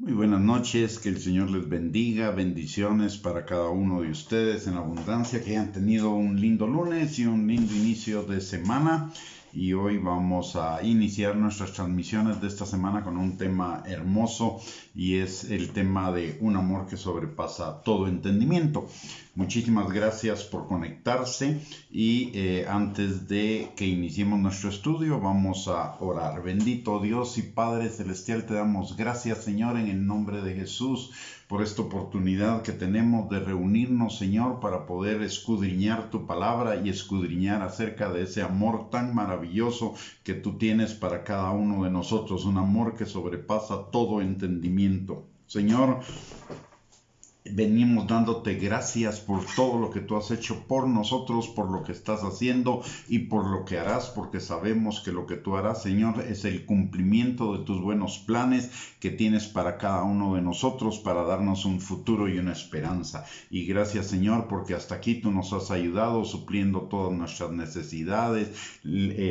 Muy buenas noches, que el Señor les bendiga, bendiciones para cada uno de ustedes en abundancia, que hayan tenido un lindo lunes y un lindo inicio de semana. Y hoy vamos a iniciar nuestras transmisiones de esta semana con un tema hermoso y es el tema de un amor que sobrepasa todo entendimiento. Muchísimas gracias por conectarse y antes de que iniciemos nuestro estudio vamos a orar. Bendito Dios y Padre Celestial, te damos gracias, Señor, en el nombre de Jesús por esta oportunidad que tenemos de reunirnos, Señor, para poder escudriñar tu palabra y escudriñar acerca de ese amor tan maravilloso que tú tienes para cada uno de nosotros, un amor que sobrepasa todo entendimiento. Señor, venimos dándote gracias por todo lo que tú has hecho por nosotros, por lo que estás haciendo y por lo que harás, porque sabemos que lo que tú harás, Señor, es el cumplimiento de tus buenos planes que tienes para cada uno de nosotros, para darnos un futuro y una esperanza. Y gracias, Señor, porque hasta aquí tú nos has ayudado, supliendo todas nuestras necesidades,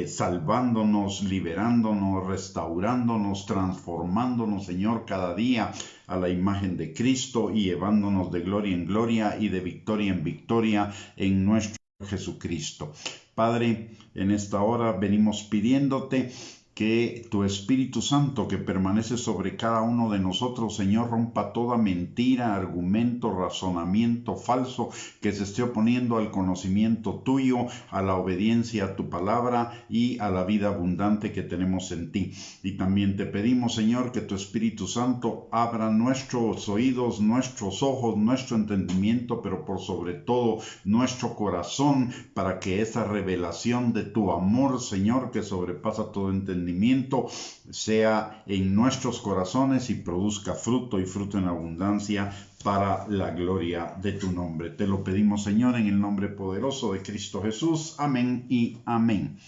salvándonos, liberándonos, restaurándonos, transformándonos, Señor, cada día a la imagen de Cristo y llevándonos de gloria en gloria y de victoria en victoria en nuestro Jesucristo. Padre, en esta hora venimos pidiéndote que tu Espíritu Santo que permanece sobre cada uno de nosotros, Señor, rompa toda mentira, argumento, razonamiento falso que se esté oponiendo al conocimiento tuyo, a la obediencia a tu palabra y a la vida abundante que tenemos en ti. Y también te pedimos, Señor, que tu Espíritu Santo abra nuestros oídos, nuestros ojos, nuestro entendimiento, pero por sobre todo nuestro corazón, para que esa revelación de tu amor, Señor, que sobrepasa todo entendimiento, sea en nuestros corazones y produzca fruto y fruto en abundancia para la gloria de tu nombre. Te lo pedimos, Señor, en el nombre poderoso de Cristo Jesús. Amén y amén.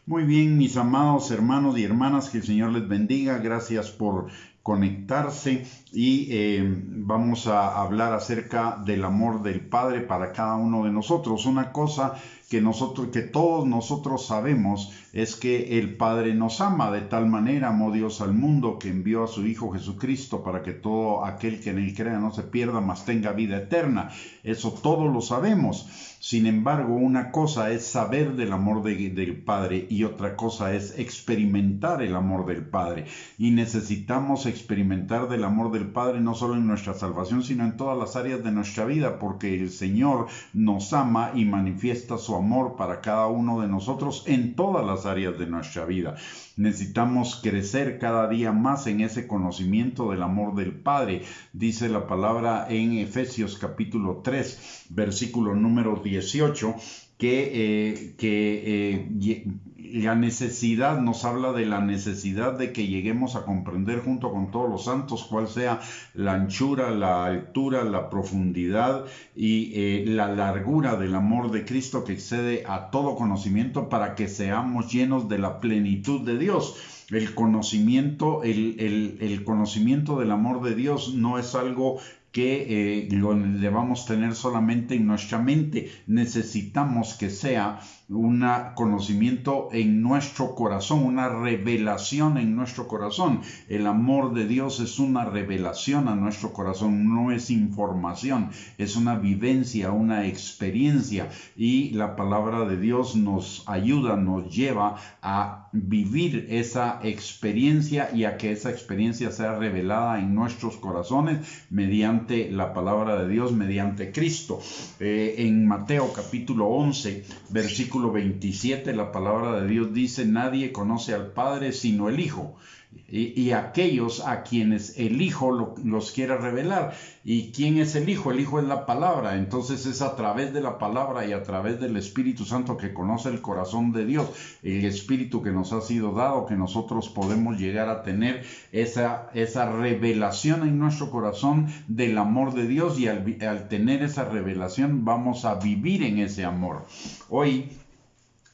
Muy bien, mis amados hermanos y hermanas, que el Señor les bendiga. Gracias por conectarse y vamos a hablar acerca del amor del Padre para cada uno de nosotros. Una cosa que todos nosotros sabemos es que el Padre nos ama. De tal manera amó Dios al mundo que envió a su Hijo Jesucristo para que todo aquel que en él crea no se pierda, mas tenga vida eterna. Eso todos lo sabemos. Sin embargo, una cosa es saber del amor del Padre y otra cosa es experimentar el amor del Padre. Y necesitamos experimentar del amor del Padre no solo en nuestra salvación, sino en todas las áreas de nuestra vida, porque el Señor nos ama y manifiesta su amor para cada uno de nosotros en todas las áreas de nuestra vida. Necesitamos crecer cada día más en ese conocimiento del amor del Padre. Dice la palabra en Efesios capítulo 3, versículo número 18, la necesidad, nos habla de la necesidad de que lleguemos a comprender junto con todos los santos cuál sea la anchura, la altura, la profundidad y la largura del amor de Cristo que excede a todo conocimiento, para que seamos llenos de la plenitud de Dios. El conocimiento del amor de Dios no es algo que lo debamos tener solamente en nuestra mente. Necesitamos que sea un conocimiento en nuestro corazón, una revelación en nuestro corazón. El amor de Dios es una revelación a nuestro corazón, no es información, es una vivencia, una experiencia, y la palabra de Dios nos ayuda, nos lleva a vivir esa experiencia y a que esa experiencia sea revelada en nuestros corazones mediante la palabra de Dios, mediante Cristo. En Mateo capítulo 11, versículo 27, la palabra de Dios dice: nadie conoce al Padre sino el Hijo, y aquellos a quienes el Hijo los quiere revelar. ¿Y quién es el Hijo? El Hijo es la palabra. Entonces es a través de la palabra y a través del Espíritu Santo, que conoce el corazón de Dios, el Espíritu que nos ha sido dado, que nosotros podemos llegar a tener esa revelación en nuestro corazón del amor de Dios, y al tener esa revelación vamos a vivir en ese amor. Hoy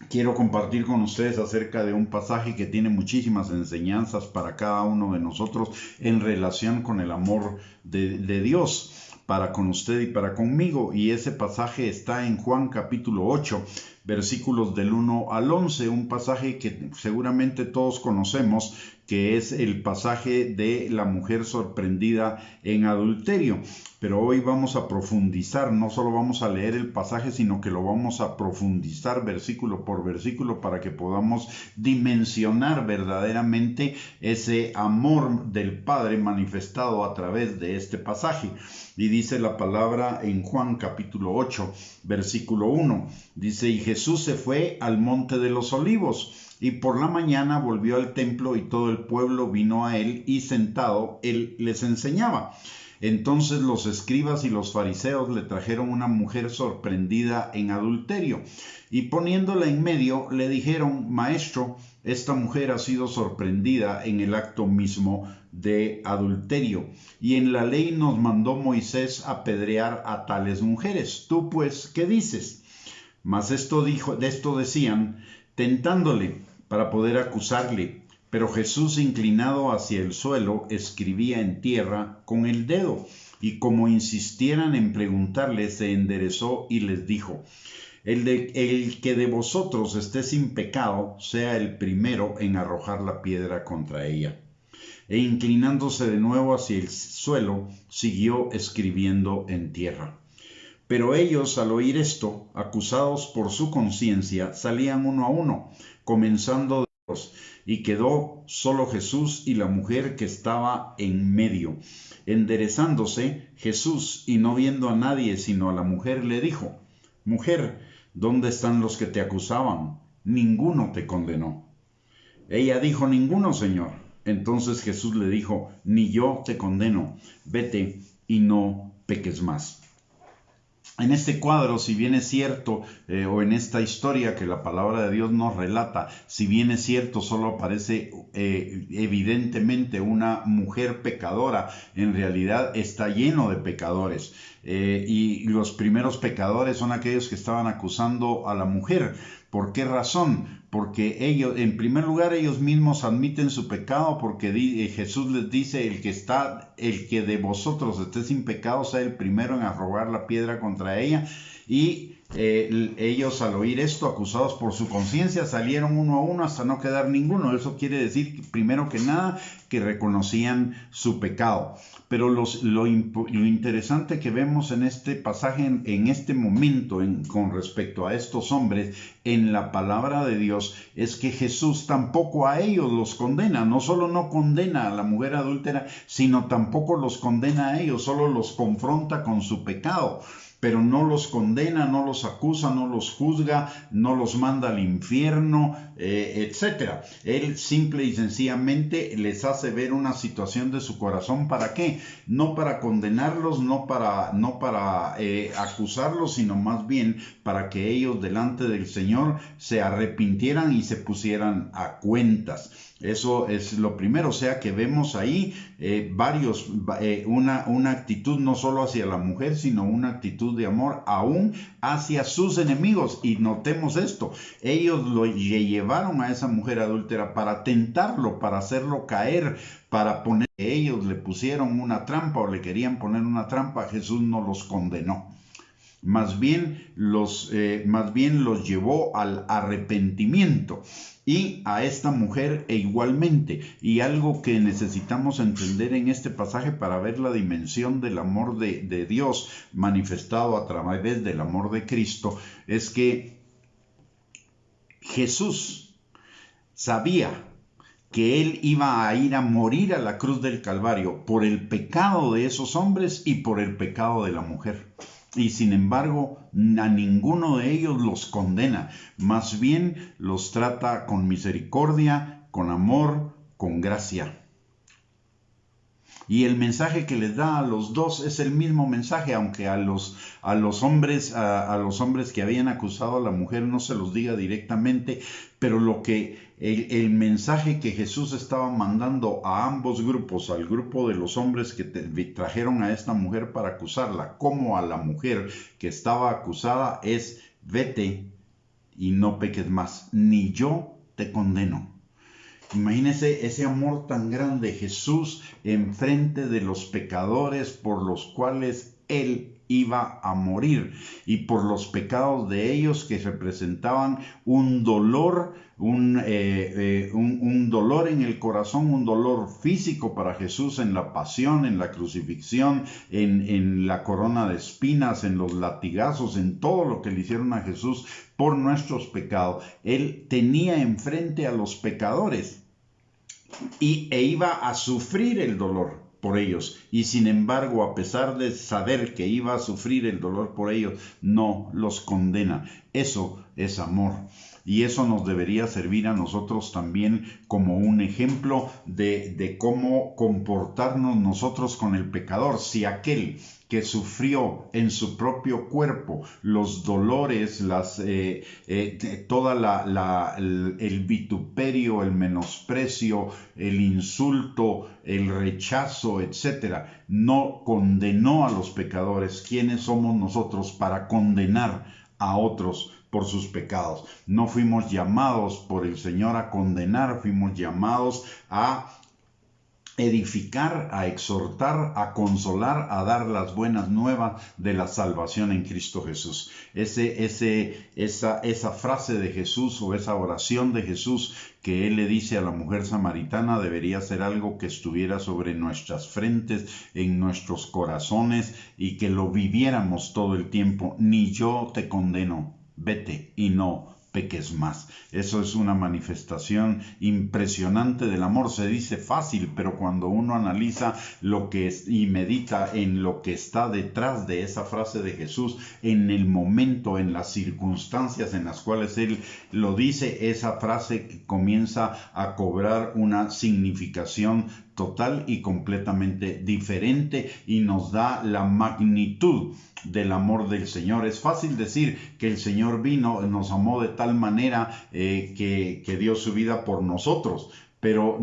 quiero compartir con ustedes acerca de un pasaje que tiene muchísimas enseñanzas para cada uno de nosotros en relación con el amor de Dios. para con usted y para conmigo, y ese pasaje está en Juan capítulo 8, versículos del 1 al 11, un pasaje que seguramente todos conocemos, que es el pasaje de la mujer sorprendida en adulterio. Pero hoy vamos a profundizar, no solo vamos a leer el pasaje, sino que lo vamos a profundizar versículo por versículo para que podamos dimensionar verdaderamente ese amor del Padre manifestado a través de este pasaje. Y dice la palabra en Juan capítulo 8, versículo 1. Dice, y Jesús se fue al monte de los olivos, y por la mañana volvió al templo, y todo el pueblo vino a él, y sentado él les enseñaba. Entonces los escribas y los fariseos le trajeron una mujer sorprendida en adulterio, y poniéndola en medio le dijeron, Maestro, esta mujer ha sido sorprendida en el acto mismo de adulterio, y en la ley nos mandó Moisés apedrear a tales mujeres. Tú pues, ¿qué dices? Mas esto decían, tentándole para poder acusarle. Pero Jesús, inclinado hacia el suelo, escribía en tierra con el dedo, y como insistieran en preguntarle, se enderezó y les dijo, el que de vosotros esté sin pecado, sea el primero en arrojar la piedra contra ella. E inclinándose de nuevo hacia el suelo, siguió escribiendo en tierra. Pero ellos, al oír esto, acusados por su conciencia, salían uno a uno, comenzando de ellos, y quedó solo Jesús y la mujer que estaba en medio. Enderezándose Jesús, y no viendo a nadie sino a la mujer, le dijo, Mujer, ¿dónde están los que te acusaban? Ninguno te condenó. Ella dijo, Ninguno, Señor. Entonces Jesús le dijo, Ni yo te condeno, vete y no peques más. En este cuadro, si bien es cierto, o en esta historia que la palabra de Dios nos relata, si bien es cierto, solo aparece evidentemente una mujer pecadora, en realidad está lleno de pecadores. Y los primeros pecadores son aquellos que estaban acusando a la mujer. ¿Por qué razón? Porque ellos, en primer lugar, ellos mismos admiten su pecado, porque Jesús les dice, el que de vosotros esté sin pecado, sea el primero en arrojar la piedra contra ella. Y ellos, al oír esto, acusados por su conciencia, salieron uno a uno hasta no quedar ninguno. Eso quiere decir, primero que nada, que reconocían su pecado. Pero lo interesante que vemos en este pasaje, en este momento, con respecto a estos hombres, en la palabra de Dios, es que Jesús tampoco a ellos los condena. No solo no condena a la mujer adúltera, sino tampoco los condena a ellos, solo los confronta con su pecado. Pero no los condena, no los acusa, no los juzga, no los manda al infierno, etc. Él simple y sencillamente les hace ver una situación de su corazón. ¿Para qué? No para condenarlos, no para acusarlos, sino más bien para que ellos delante del Señor se arrepintieran y se pusieran a cuentas. Eso es lo primero, o sea que vemos ahí una actitud no solo hacia la mujer, sino una actitud de amor aún hacia sus enemigos. Y notemos esto, ellos le llevaron a esa mujer adúltera para tentarlo, para hacerlo caer, para ellos le pusieron una trampa o le querían poner una trampa. Jesús no los condenó. Más bien los llevó al arrepentimiento, y a esta mujer igualmente. Y algo que necesitamos entender en este pasaje para ver la dimensión del amor de Dios manifestado a través del amor de Cristo, es que Jesús sabía que él iba a ir a morir a la cruz del Calvario por el pecado de esos hombres y por el pecado de la mujer. Y sin embargo, a ninguno de ellos los condena, más bien los trata con misericordia, con amor, con gracia. Y el mensaje que les da a los dos es el mismo mensaje, aunque a los hombres que habían acusado a la mujer no se los diga directamente, pero el mensaje que Jesús estaba mandando a ambos grupos, al grupo de los hombres que trajeron a esta mujer para acusarla, como a la mujer que estaba acusada, es: vete y no peques más, ni yo te condeno. Imagínense ese amor tan grande, Jesús enfrente de los pecadores por los cuales Él iba a morir, y por los pecados de ellos, que representaban un dolor, un dolor en el corazón, un dolor físico para Jesús en la pasión, en la crucifixión, en la corona de espinas, en los latigazos, en todo lo que le hicieron a Jesús por nuestros pecados. Él tenía enfrente a los pecadores e iba a sufrir el dolor por ellos, y sin embargo, a pesar de saber que iba a sufrir el dolor por ellos, no los condena. Eso es amor, y eso nos debería servir a nosotros también como un ejemplo de cómo comportarnos nosotros con el pecador. Si aquel que sufrió en su propio cuerpo los dolores, toda el vituperio, el menosprecio, el insulto, el rechazo, etcétera, no condenó a los pecadores, ¿quiénes somos nosotros para condenar a otros por sus pecados? No fuimos llamados por el Señor a condenar, fuimos llamados a edificar, a exhortar, a consolar, a dar las buenas nuevas de la salvación en Cristo Jesús. Esa frase de Jesús, o esa oración de Jesús que Él le dice a la mujer samaritana, debería ser algo que estuviera sobre nuestras frentes, en nuestros corazones, y que lo viviéramos todo el tiempo. Ni yo te condeno, vete y no peques más. Eso es una manifestación impresionante del amor. Se dice fácil, pero cuando uno analiza lo que es y medita en lo que está detrás de esa frase de Jesús, en el momento, en las circunstancias en las cuales Él lo dice, esa frase comienza a cobrar una significación total y completamente diferente, y nos da la magnitud del amor del Señor. Es fácil decir que el Señor vino, nos amó de tal manera que dio su vida por nosotros, pero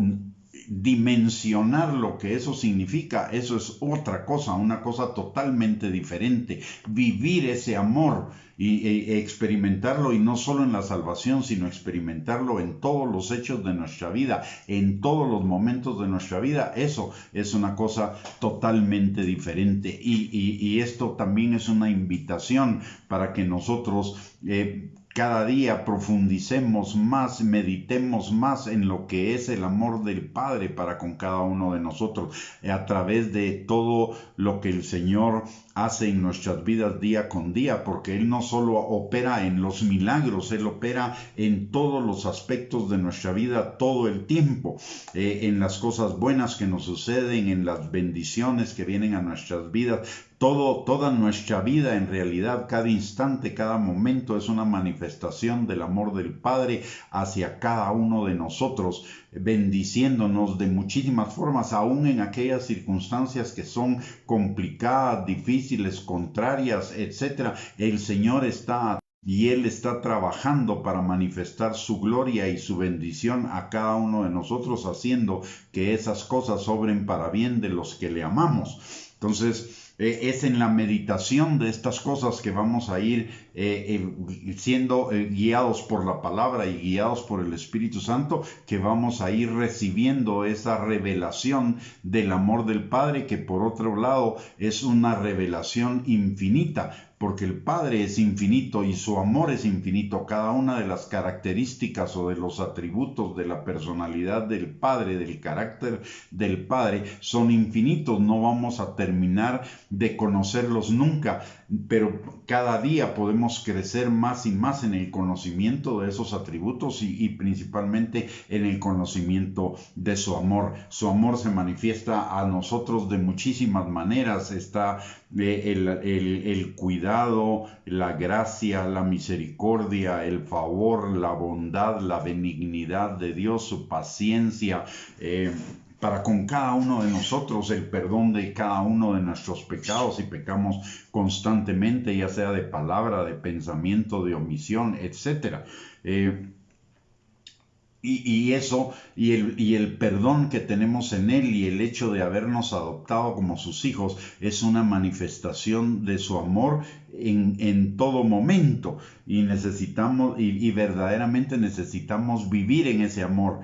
dimensionar lo que eso significa, eso es otra cosa, una cosa totalmente diferente. Vivir ese amor y experimentarlo, y no solo en la salvación, sino experimentarlo en todos los hechos de nuestra vida, en todos los momentos de nuestra vida, eso es una cosa totalmente diferente. Y esto también es una invitación para que nosotros cada día profundicemos más, meditemos más en lo que es el amor del Padre para con cada uno de nosotros, a través de todo lo que el Señor hace en nuestras vidas día con día, porque Él no solo opera en los milagros, Él opera en todos los aspectos de nuestra vida todo el tiempo, en las cosas buenas que nos suceden, en las bendiciones que vienen a nuestras vidas. Toda nuestra vida, en realidad, cada instante, cada momento, es una manifestación del amor del Padre hacia cada uno de nosotros, bendiciéndonos de muchísimas formas, aún en aquellas circunstancias que son complicadas, difíciles, contrarias, etc. El Señor está y Él está trabajando para manifestar su gloria y su bendición a cada uno de nosotros, haciendo que esas cosas obren para bien de los que le amamos. Entonces, es en la meditación de estas cosas que vamos a ir siendo guiados por la palabra y guiados por el Espíritu Santo, que vamos a ir recibiendo esa revelación del amor del Padre, que por otro lado es una revelación infinita, porque el Padre es infinito y su amor es infinito. Cada una de las características o de los atributos de la personalidad del Padre, del carácter del Padre, son infinitos. No vamos a terminar de conocerlos nunca, pero cada día podemos crecer más y más en el conocimiento de esos atributos y principalmente en el conocimiento de su amor. Su amor se manifiesta a nosotros de muchísimas maneras. Está el cuidado, la gracia, la misericordia, el favor, la bondad, la benignidad de Dios, su paciencia para con cada uno de nosotros, el perdón de cada uno de nuestros pecados si pecamos constantemente, ya sea de palabra, de pensamiento, de omisión, etc. Y eso, y el perdón que tenemos en Él, y el hecho de habernos adoptado como sus hijos, es una manifestación de su amor en todo momento, y necesitamos, y verdaderamente necesitamos vivir en ese amor.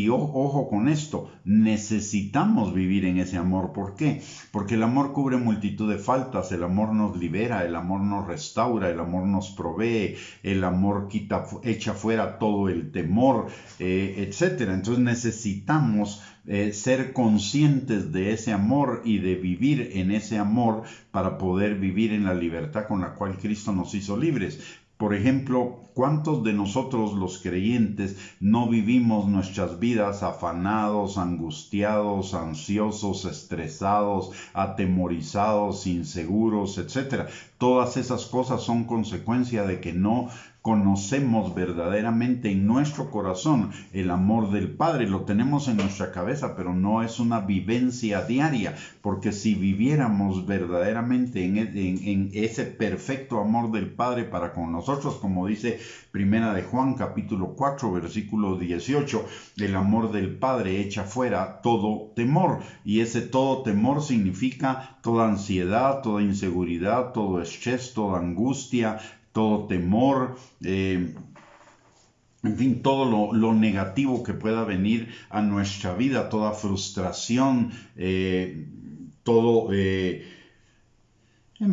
Ojo con esto, necesitamos vivir en ese amor. ¿Por qué? Porque el amor cubre multitud de faltas, el amor nos libera, el amor nos restaura, el amor nos provee, el amor echa fuera todo el temor, etcétera. Entonces necesitamos ser conscientes de ese amor y de vivir en ese amor para poder vivir en la libertad con la cual Cristo nos hizo libres. Por ejemplo, ¿cuántos de nosotros los creyentes no vivimos nuestras vidas afanados, angustiados, ansiosos, estresados, atemorizados, inseguros, etcétera? Todas esas cosas son consecuencia de que no conocemos verdaderamente en nuestro corazón el amor del Padre. Lo tenemos en nuestra cabeza, pero no es una vivencia diaria, porque si viviéramos verdaderamente en ese perfecto amor del Padre para con nosotros, como dice Primera de Juan capítulo 4 versículo 18, el amor del Padre echa fuera todo temor, y ese todo temor significa toda ansiedad, toda inseguridad, todo estrés, toda angustia, todo temor, en fin, todo lo negativo que pueda venir a nuestra vida, toda frustración, todo, en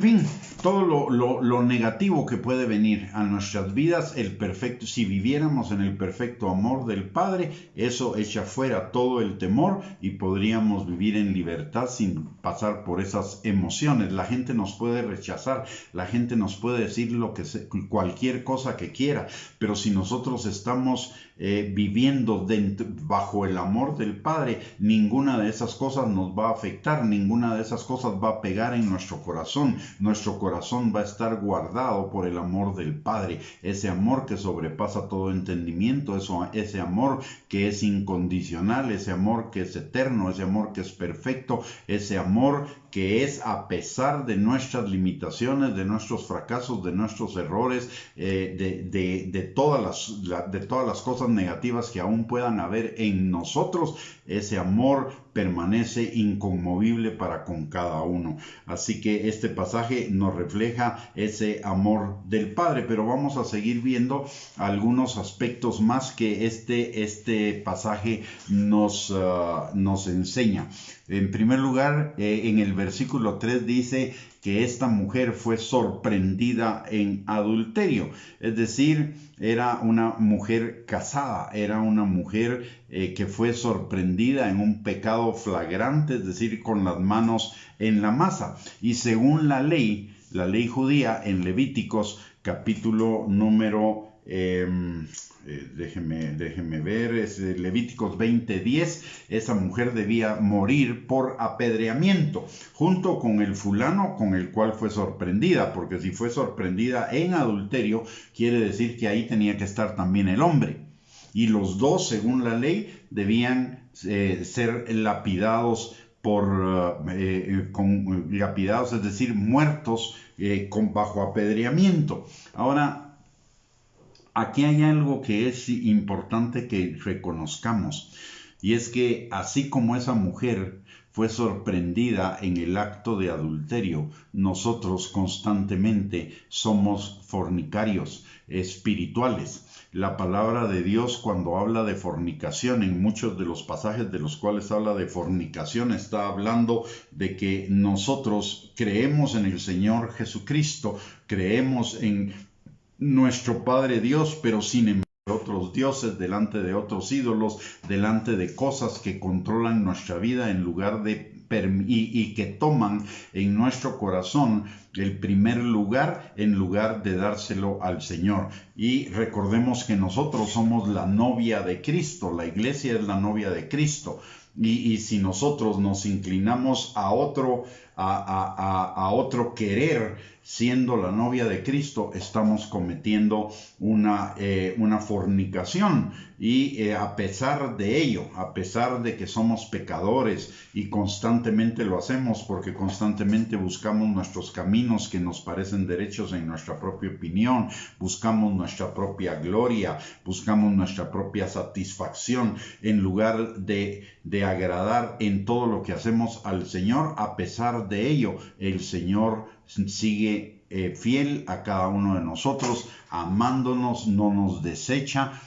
fin, todo lo negativo que puede venir a nuestras vidas, si viviéramos en el perfecto amor del Padre, eso echa fuera todo el temor y podríamos vivir en libertad sin pasar por esas emociones. La gente nos puede rechazar, la gente nos puede decir cualquier cosa que quiera, pero si nosotros estamos viviendo bajo el amor del Padre, ninguna de esas cosas nos va a afectar, ninguna de esas cosas va a pegar en nuestro corazón. Nuestro corazón va a estar guardado por el amor del Padre, ese amor que sobrepasa todo entendimiento, ese amor que es incondicional, ese amor que es eterno, ese amor que es perfecto, ese amor que es a pesar de nuestras limitaciones, de nuestros fracasos, de nuestros errores, de todas las cosas negativas que aún puedan haber en nosotros. Ese amor permanece inconmovible para con cada uno. Así que este pasaje nos refleja ese amor del Padre, pero vamos a seguir viendo algunos aspectos más que este pasaje nos enseña. En primer lugar, en el versículo 3 dice que esta mujer fue sorprendida en adulterio, es decir, era una mujer casada, era una mujer que fue sorprendida en un pecado flagrante, es decir, con las manos en la masa. Y según la ley judía, en Levíticos capítulo número déjeme ver, es Levíticos 20:10, esa mujer debía morir por apedreamiento, junto con el fulano con el cual fue sorprendida, porque si fue sorprendida en adulterio, quiere decir que ahí tenía que estar también el hombre. Y los dos, según la ley, debían ser lapidados lapidados, es decir, muertos bajo apedreamiento. Ahora, aquí hay algo que es importante que reconozcamos, y es que así como esa mujer fue sorprendida en el acto de adulterio, nosotros constantemente somos fornicarios espirituales. La palabra de Dios, cuando habla de fornicación, en muchos de los pasajes de los cuales habla de fornicación, está hablando de que nosotros creemos en el Señor Jesucristo, creemos en nuestro Padre Dios, pero sin embargo otros dioses, delante de otros ídolos, delante de cosas que controlan nuestra vida en lugar de y que toman en nuestro corazón el primer lugar en lugar de dárselo al Señor. Y recordemos que nosotros somos la novia de Cristo, la iglesia es la novia de Cristo. Y si nosotros nos inclinamos a otro querer, siendo la novia de Cristo, estamos cometiendo una fornicación. Y a pesar de ello, a pesar de que somos pecadores y constantemente lo hacemos porque constantemente buscamos nuestros caminos que nos parecen derechos en nuestra propia opinión, buscamos nuestra propia gloria, buscamos nuestra propia satisfacción en lugar de agradar en todo lo que hacemos al Señor. A pesar de ello, el Señor sigue fiel a cada uno de nosotros, amándonos, no nos desecha.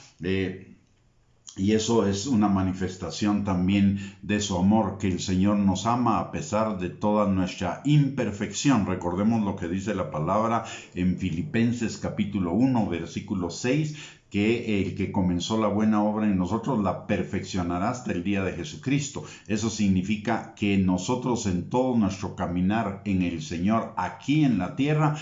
Y eso es una manifestación también de su amor, que el Señor nos ama a pesar de toda nuestra imperfección. Recordemos lo que dice la palabra en Filipenses capítulo 1, versículo 6, que el que comenzó la buena obra en nosotros la perfeccionará hasta el día de Jesucristo. Eso significa que nosotros en todo nuestro caminar en el Señor aquí en la tierra,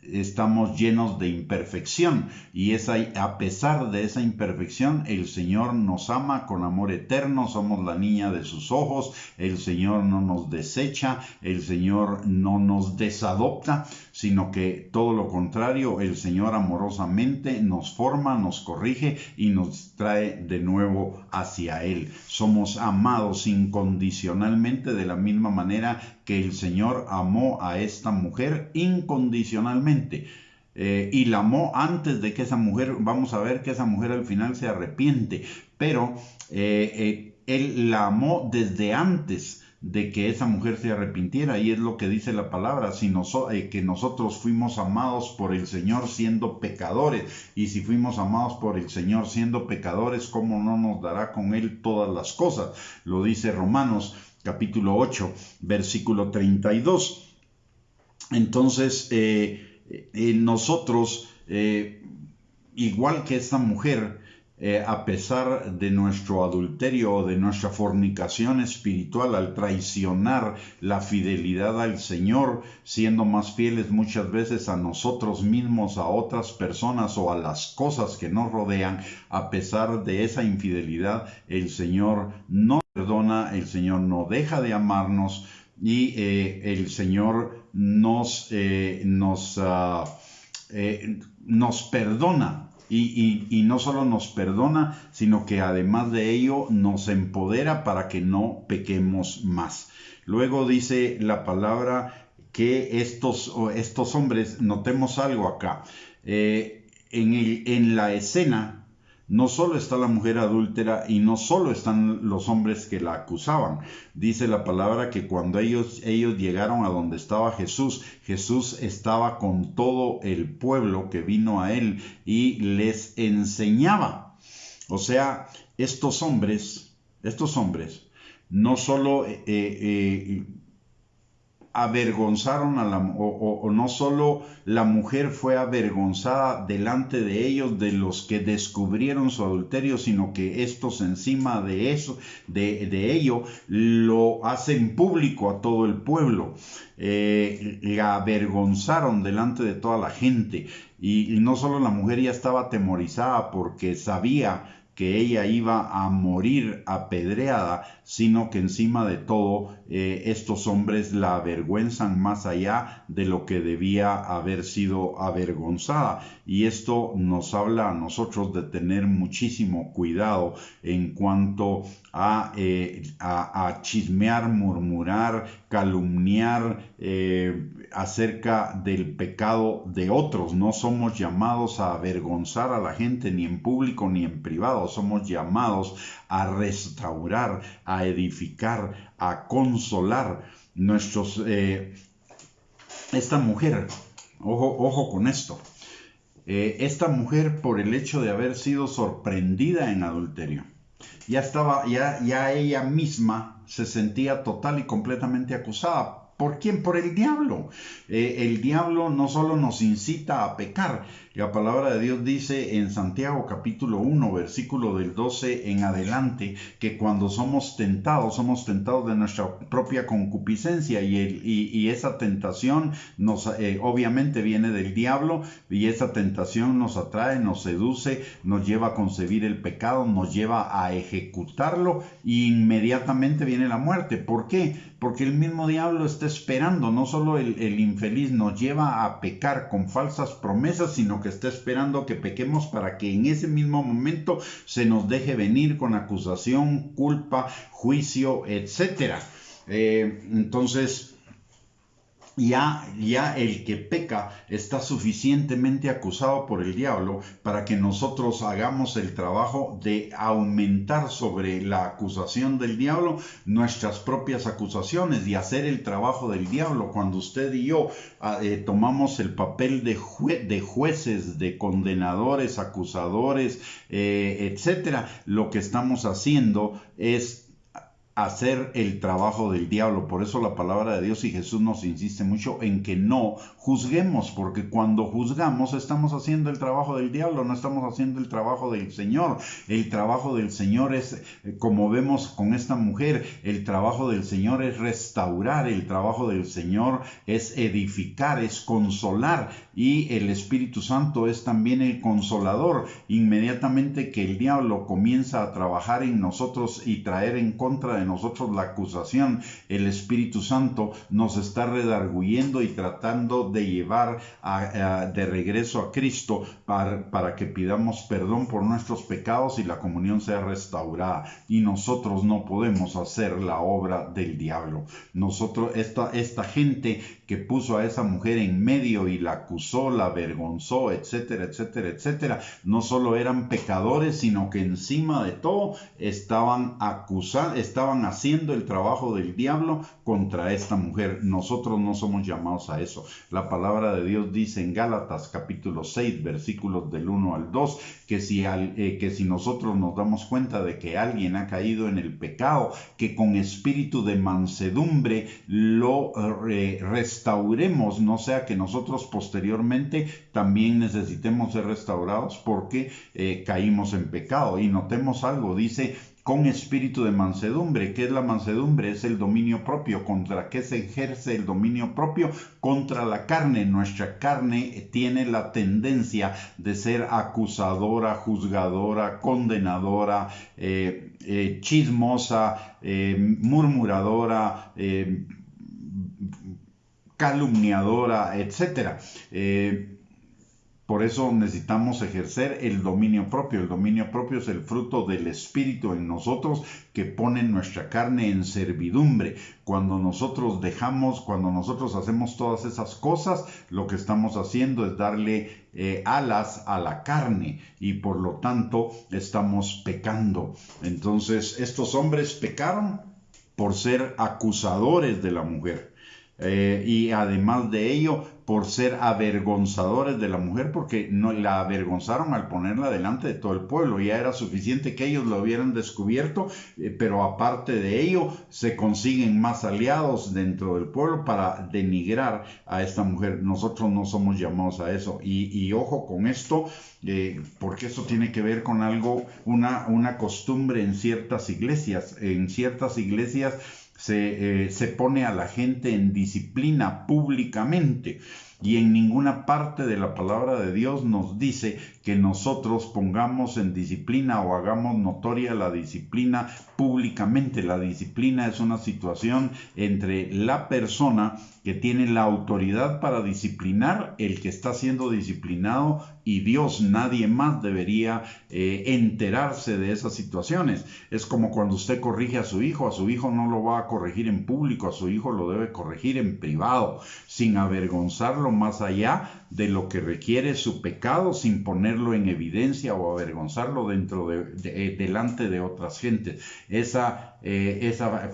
estamos llenos de imperfección, y a pesar de esa imperfección, el Señor nos ama con amor eterno. Somos la niña de sus ojos. El Señor no nos desecha, el Señor no nos desadopta, sino que todo lo contrario, el Señor amorosamente nos forma, nos corrige y nos trae de nuevo hacia Él. Somos amados incondicionalmente, de la misma manera que el Señor amó a esta mujer incondicionalmente. Y la amó antes de que esa mujer, vamos a ver que esa mujer al final se arrepiente, pero Él la amó desde antes de que esa mujer se arrepintiera, y es lo que dice la palabra, que nosotros fuimos amados por el Señor siendo pecadores, y si fuimos amados por el Señor siendo pecadores, ¿cómo no nos dará con Él todas las cosas? Lo dice Romanos capítulo 8, versículo 32. Entonces, nosotros, igual que esta mujer, a pesar de nuestro adulterio o de nuestra fornicación espiritual, al traicionar la fidelidad al Señor, siendo más fieles muchas veces a nosotros mismos, a otras personas o a las cosas que nos rodean, a pesar de esa infidelidad, el Señor no perdona, el Señor no deja de amarnos, y el Señor nos perdona. Y no solo nos perdona, sino que además de ello nos empodera para que no pequemos más. Luego dice la palabra que estos hombres, notemos algo acá, en la escena no solo está la mujer adúltera y no solo están los hombres que la acusaban. Dice la palabra que cuando ellos llegaron a donde estaba Jesús, Jesús estaba con todo el pueblo que vino a él y les enseñaba. O sea, estos hombres no solo avergonzaron o no solo la mujer fue avergonzada delante de ellos, de los que descubrieron su adulterio, sino que estos encima de eso, de ello, lo hacen público a todo el pueblo. La avergonzaron delante de toda la gente, y no solo la mujer ya estaba atemorizada porque sabía que ella iba a morir apedreada, sino que encima de todo estos hombres la avergüenzan más allá de lo que debía haber sido avergonzada. Y esto nos habla a nosotros de tener muchísimo cuidado en cuanto a chismear, murmurar, calumniar acerca del pecado de otros. No somos llamados a avergonzar a la gente, ni en público ni en privado. Somos llamados a restaurar, a edificar, a consolar esta mujer. Ojo con esto. Esta mujer, por el hecho de haber sido sorprendida en adulterio, ya ella misma se sentía total y completamente acusada. ¿Por quién? Por el diablo. El diablo no solo nos incita a pecar. La palabra de Dios dice en Santiago capítulo 1, versículo del 12 en adelante, que cuando somos tentados de nuestra propia concupiscencia, y esa tentación obviamente viene del diablo, y esa tentación nos atrae, nos seduce, nos lleva a concebir el pecado, nos lleva a ejecutarlo, e inmediatamente viene la muerte. ¿Por qué? Porque el mismo diablo está esperando. No solo el infeliz nos lleva a pecar con falsas promesas, sino que está esperando que pequemos para que en ese mismo momento se nos deje venir con acusación, culpa, juicio, etc. Entonces, ya el que peca está suficientemente acusado por el diablo para que nosotros hagamos el trabajo de aumentar sobre la acusación del diablo nuestras propias acusaciones y hacer el trabajo del diablo. Cuando usted y yo tomamos el papel de jueces, de condenadores, acusadores, etcétera, lo que estamos haciendo es hacer el trabajo del diablo. Por eso la palabra de Dios y Jesús nos insiste mucho en que no juzguemos, porque cuando juzgamos estamos haciendo el trabajo del diablo, no estamos haciendo el trabajo del Señor. El trabajo del Señor es, como vemos con esta mujer, el trabajo del Señor es restaurar, el trabajo del Señor es edificar, es consolar, y el Espíritu Santo es también el consolador. Inmediatamente que el diablo comienza a trabajar en nosotros y traer en contra de nosotros la acusación, el Espíritu Santo nos está redarguyendo y tratando de llevar de regreso a Cristo para que pidamos perdón por nuestros pecados y la comunión sea restaurada. Y nosotros no podemos hacer la obra del diablo. Nosotros, esta gente que puso a esa mujer en medio y la acusó, la avergonzó, etcétera, etcétera, etcétera, no solo eran pecadores, sino que encima de todo estaban haciendo el trabajo del diablo contra esta mujer. Nosotros no somos llamados a eso. La palabra de Dios dice en Gálatas capítulo 6 versículos del 1 al 2 que si nosotros nos damos cuenta de que alguien ha caído en el pecado, que con espíritu de mansedumbre lo restauremos, no sea que nosotros posteriormente también necesitemos ser restaurados porque caímos en pecado. Y notemos algo, dice con espíritu de mansedumbre. ¿Qué es la mansedumbre? Es el dominio propio. ¿Contra qué se ejerce el dominio propio? Contra la carne. Nuestra carne tiene la tendencia de ser acusadora, juzgadora, condenadora, chismosa, murmuradora, calumniadora, etcétera. Por eso necesitamos ejercer el dominio propio. El dominio propio es el fruto del Espíritu en nosotros que pone nuestra carne en servidumbre. Cuando nosotros hacemos todas esas cosas, lo que estamos haciendo es darle alas a la carne y por lo tanto estamos pecando. Entonces, estos hombres pecaron por ser acusadores de la mujer. Y además de ello, por ser avergonzadores de la mujer, porque no la avergonzaron al ponerla delante de todo el pueblo. Ya era suficiente que ellos lo hubieran descubierto, pero aparte de ello, se consiguen más aliados dentro del pueblo para denigrar a esta mujer. Nosotros no somos llamados a eso. Y ojo con esto, porque esto tiene que ver con algo, una costumbre en ciertas iglesias. En ciertas iglesias se pone a la gente en disciplina públicamente y en ninguna parte de la palabra de Dios nos dice que nosotros pongamos en disciplina o hagamos notoria la disciplina públicamente. La disciplina es una situación entre la persona que tiene la autoridad para disciplinar, el que está siendo disciplinado, y Dios. Nadie más debería enterarse de esas situaciones. Es como cuando usted corrige a su hijo no lo va a corregir en público, a su hijo lo debe corregir en privado, sin avergonzarlo más allá de lo que requiere su pecado, sin ponerlo en evidencia o avergonzarlo delante de otras gentes. Esa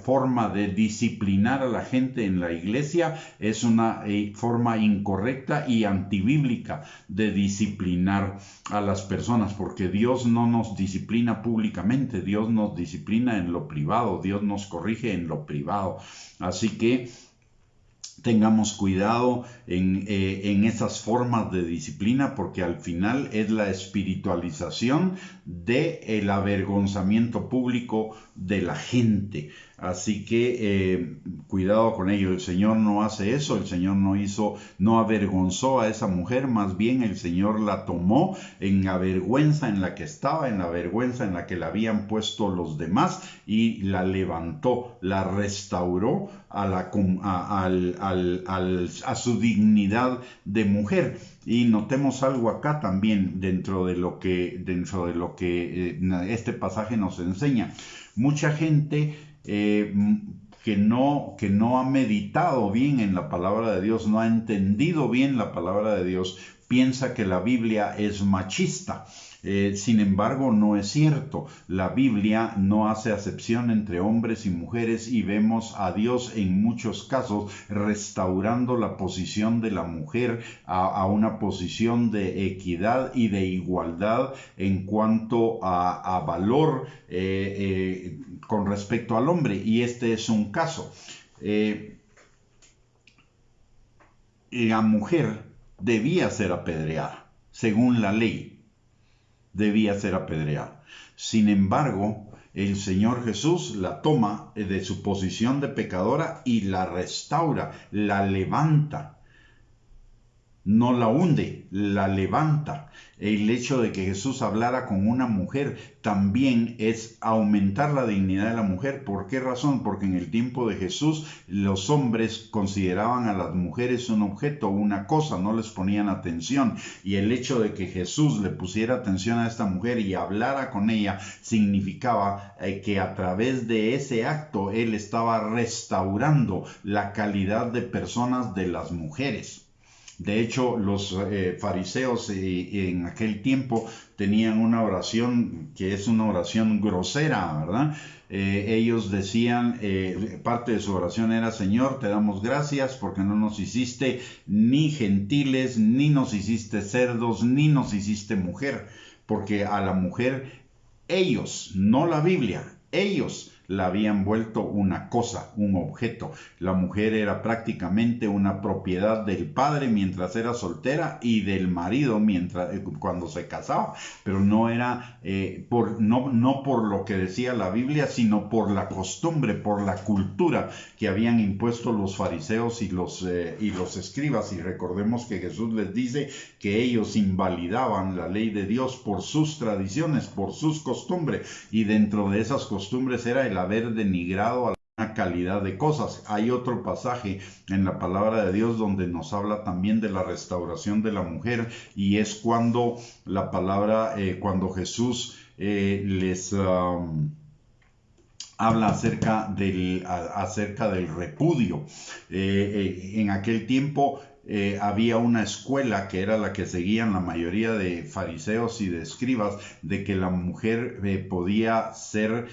forma de disciplinar a la gente en la iglesia es una forma incorrecta y antibíblica de disciplinar a las personas, porque Dios no nos disciplina públicamente, Dios nos disciplina en lo privado, Dios nos corrige en lo privado. Así que tengamos cuidado en esas formas de disciplina, porque al final es la espiritualización del avergonzamiento público de la gente. Así que cuidado con ello. El Señor no hace eso. El Señor no avergonzó a esa mujer. Más bien el Señor la tomó en la vergüenza en la que estaba, en la vergüenza en la que la habían puesto los demás, y la levantó, la restauró a su dignidad de mujer. Y notemos algo acá también dentro de lo que este pasaje nos enseña. Mucha gente que no ha meditado bien en la palabra de Dios, no ha entendido bien la palabra de Dios, piensa que la Biblia es machista. Sin embargo, no es cierto. La Biblia no hace acepción entre hombres y mujeres y vemos a Dios en muchos casos restaurando la posición de la mujer a una posición de equidad y de igualdad en cuanto a valor con respecto al hombre. Y este es un caso. La mujer debía ser apedreada, según la ley. Debía ser apedreada. Sin embargo, el Señor Jesús la toma de su posición de pecadora y la restaura, la levanta. No la hunde, la levanta. El hecho de que Jesús hablara con una mujer también es aumentar la dignidad de la mujer. ¿Por qué razón? Porque en el tiempo de Jesús los hombres consideraban a las mujeres un objeto, una cosa, no les ponían atención. Y el hecho de que Jesús le pusiera atención a esta mujer y hablara con ella significaba que a través de ese acto él estaba restaurando la calidad de personas de las mujeres. De hecho, los fariseos en aquel tiempo tenían una oración que es una oración grosera, ¿verdad? Ellos decían, parte de su oración era: Señor, te damos gracias porque no nos hiciste ni gentiles, ni nos hiciste cerdos, ni nos hiciste mujer. Porque a la mujer, ellos, no la Biblia, ellos la habían vuelto una cosa, un objeto. La mujer era prácticamente una propiedad del padre mientras era soltera y del marido cuando se casaba, pero no era no por lo que decía la Biblia, sino por la costumbre, por la cultura que habían impuesto los fariseos y los escribas. Y recordemos que Jesús les dice que ellos invalidaban la ley de Dios por sus tradiciones, por sus costumbres, y dentro de esas costumbres era el haber denigrado a una calidad de cosas. Hay otro pasaje en la palabra de Dios donde nos habla también de la restauración de la mujer, y es cuando cuando Jesús les habla acerca del repudio. En aquel tiempo había una escuela que era la que seguían la mayoría de fariseos y de escribas, de que la mujer podía ser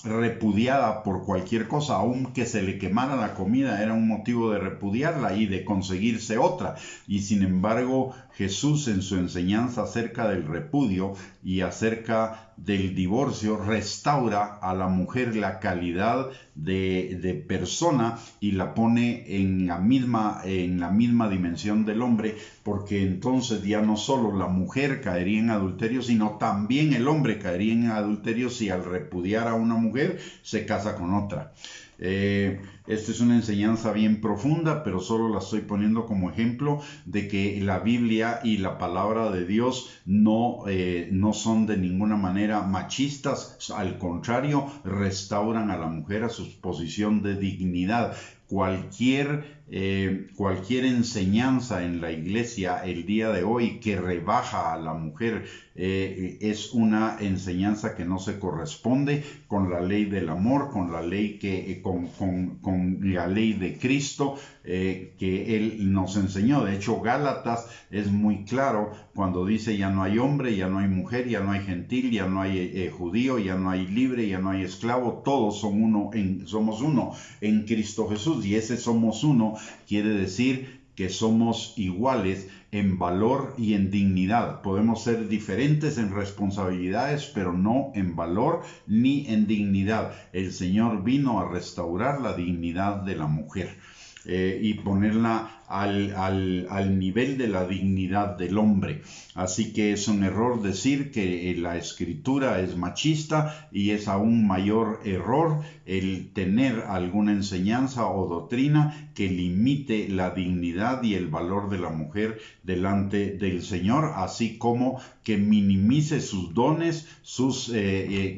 repudiada por cualquier cosa, aunque se le quemara la comida, era un motivo de repudiarla y de conseguirse otra. Y sin embargo, Jesús, en su enseñanza acerca del repudio y acerca del divorcio, restaura a la mujer la calidad de persona y la pone en la misma dimensión del hombre, porque entonces ya no solo la mujer caería en adulterio, sino también el hombre caería en adulterio si al repudiar a una mujer se casa con otra. Esta es una enseñanza bien profunda, pero solo la estoy poniendo como ejemplo de que la Biblia y la palabra de Dios no son de ninguna manera machistas. Al contrario, restauran a la mujer a su posición de dignidad. Cualquier enseñanza en la iglesia el día de hoy que rebaja a la mujer es una enseñanza que no se corresponde con la ley del amor, con la ley con la ley de Cristo que Él nos enseñó. De hecho, Gálatas es muy claro cuando dice: ya no hay hombre, ya no hay mujer, ya no hay gentil, ya no hay judío, ya no hay libre, ya no hay esclavo, todos somos uno en Cristo Jesús. Y ese somos uno quiere decir que somos iguales en valor y en dignidad. Podemos ser diferentes en responsabilidades, pero no en valor ni en dignidad. El Señor vino a restaurar la dignidad de la mujer y ponerla al nivel de la dignidad del hombre. Así que es un error decir que la escritura es machista, y es aún mayor error el tener alguna enseñanza o doctrina que limite la dignidad y el valor de la mujer delante del Señor, así como que minimice sus dones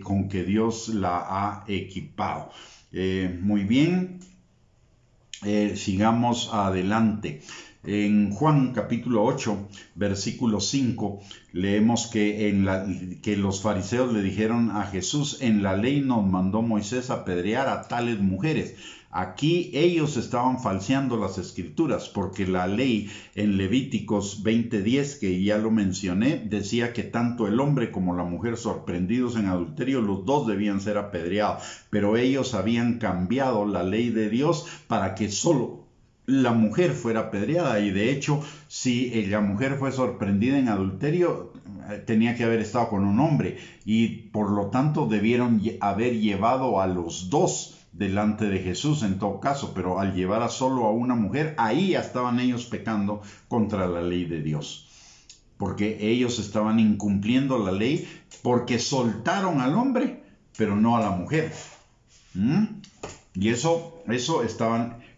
con que Dios la ha equipado. Muy bien. Sigamos adelante. En Juan capítulo 8, versículo 5, leemos que los fariseos le dijeron a Jesús: en la ley nos mandó Moisés apedrear a tales mujeres. Aquí ellos estaban falseando las escrituras, porque la ley en Levíticos 20:10, que ya lo mencioné, decía que tanto el hombre como la mujer sorprendidos en adulterio, los dos debían ser apedreados. Pero ellos habían cambiado la ley de Dios para que solo la mujer fuera apedreada, y de hecho, si la mujer fue sorprendida en adulterio, tenía que haber estado con un hombre, y por lo tanto debieron haber llevado a los dos delante de Jesús en todo caso, pero al llevar a solo a una mujer, ahí ya estaban ellos pecando contra la ley de Dios, porque ellos estaban incumpliendo la ley porque soltaron al hombre, pero no a la mujer. Y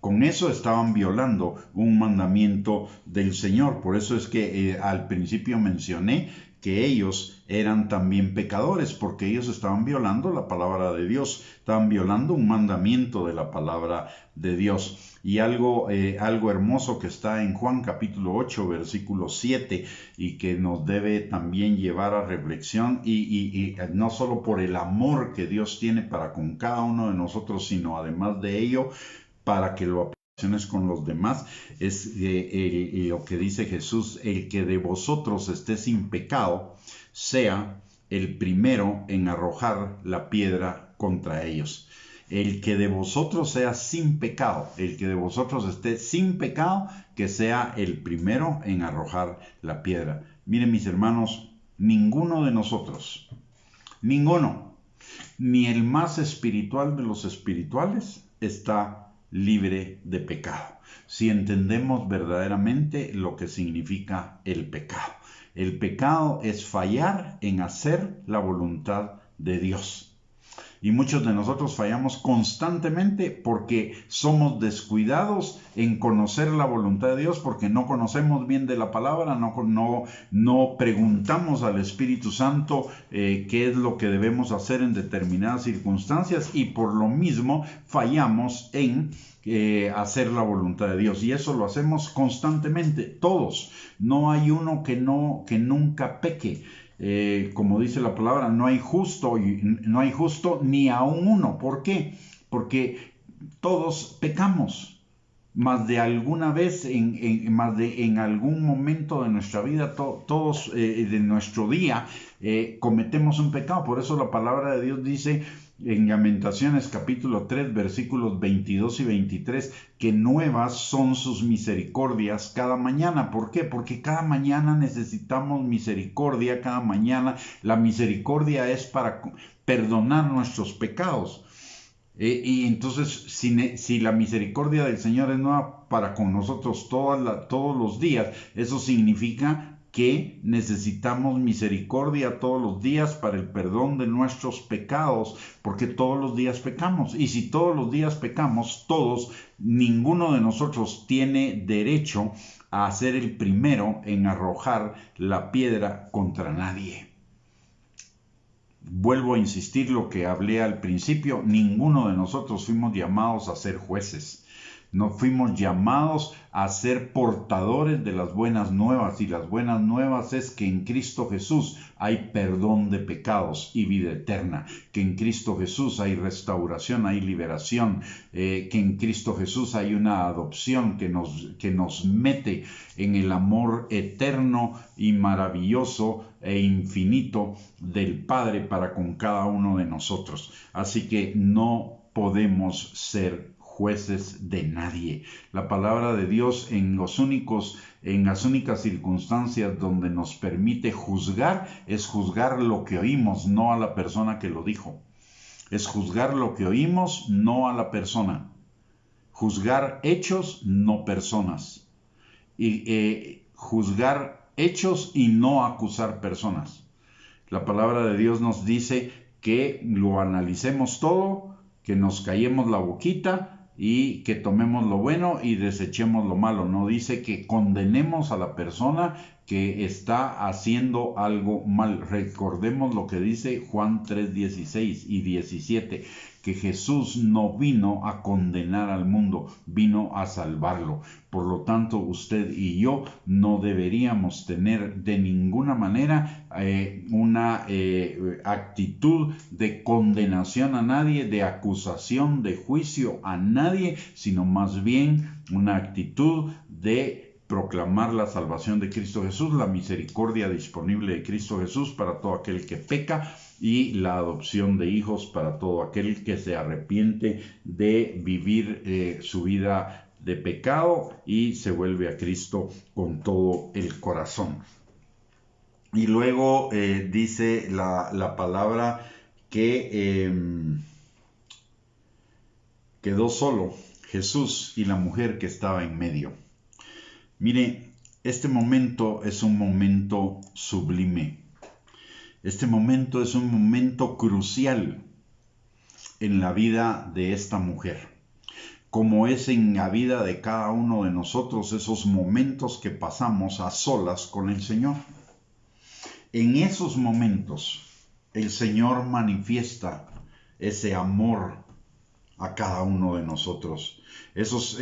con eso estaban violando un mandamiento del Señor. Por eso es que al principio mencioné que ellos eran también pecadores, porque ellos estaban violando la palabra de Dios, estaban violando un mandamiento de la palabra de Dios. Y algo hermoso que está en Juan capítulo 8, versículo 7, y que nos debe también llevar a reflexión, y no solo por el amor que Dios tiene para con cada uno de nosotros, sino además de ello, para que lo apasiones con los demás, es lo que dice Jesús: el que de vosotros esté sin pecado, sea el primero en arrojar la piedra contra ellos. El que de vosotros sea sin pecado, el que de vosotros esté sin pecado, que sea el primero en arrojar la piedra. Miren, mis hermanos, ninguno de nosotros, ninguno, ni el más espiritual de los espirituales, está libre de pecado, si entendemos verdaderamente lo que significa el pecado. El pecado es fallar en hacer la voluntad de Dios. Y muchos de nosotros fallamos constantemente porque somos descuidados en conocer la voluntad de Dios, porque no conocemos bien de la palabra, no preguntamos al Espíritu Santo qué es lo que debemos hacer en determinadas circunstancias, y por lo mismo fallamos en hacer la voluntad de Dios. Y eso lo hacemos constantemente, todos. No hay uno que nunca peque. Como dice la palabra, no hay justo ni aun uno. ¿Por qué? Porque todos pecamos, más de alguna vez, en algún momento de nuestra vida, todos de nuestro día cometemos un pecado. Por eso la palabra de Dios dice en Lamentaciones capítulo 3, versículos 22 y 23, que nuevas son sus misericordias cada mañana. ¿Por qué? Porque cada mañana necesitamos misericordia, cada mañana la misericordia es para perdonar nuestros pecados. Y entonces, si la misericordia del Señor es nueva para con nosotros todos los días, eso significa que necesitamos misericordia todos los días para el perdón de nuestros pecados, porque todos los días pecamos. Y si todos los días pecamos, ninguno de nosotros tiene derecho a ser el primero en arrojar la piedra contra nadie. Vuelvo a insistir lo que hablé al principio: ninguno de nosotros fuimos llamados a ser jueces. No fuimos llamados a ser portadores de las buenas nuevas, y las buenas nuevas es que en Cristo Jesús hay perdón de pecados y vida eterna, que en Cristo Jesús hay restauración, hay liberación, que en Cristo Jesús hay una adopción que nos mete en el amor eterno y maravilloso e infinito del Padre para con cada uno de nosotros. Así que no podemos ser jueces de nadie. La palabra de Dios en las únicas circunstancias donde nos permite juzgar es juzgar lo que oímos, no a la persona que lo dijo. Es juzgar lo que oímos, no a la persona. Juzgar hechos, no personas. Y juzgar hechos y no acusar personas. La palabra de Dios nos dice que lo analicemos todo, que nos callemos la boquita y que tomemos lo bueno y desechemos lo malo. No dice que condenemos a la persona que está haciendo algo mal. Recordemos lo que dice Juan 3:16 y 17, que Jesús no vino a condenar al mundo, vino a salvarlo. Por lo tanto, usted y yo no deberíamos tener de ninguna manera una actitud de condenación a nadie, de acusación, de juicio a nadie, sino más bien una actitud de proclamar la salvación de Cristo Jesús, la misericordia disponible de Cristo Jesús para todo aquel que peca y la adopción de hijos para todo aquel que se arrepiente de vivir su vida de pecado y se vuelve a Cristo con todo el corazón. Y luego dice la palabra que quedó solo Jesús y la mujer que estaba en medio. Mire, este momento es un momento sublime. Este momento es un momento crucial en la vida de esta mujer, como es en la vida de cada uno de nosotros esos momentos que pasamos a solas con el Señor. En esos momentos el Señor manifiesta ese amor a cada uno de nosotros. Esos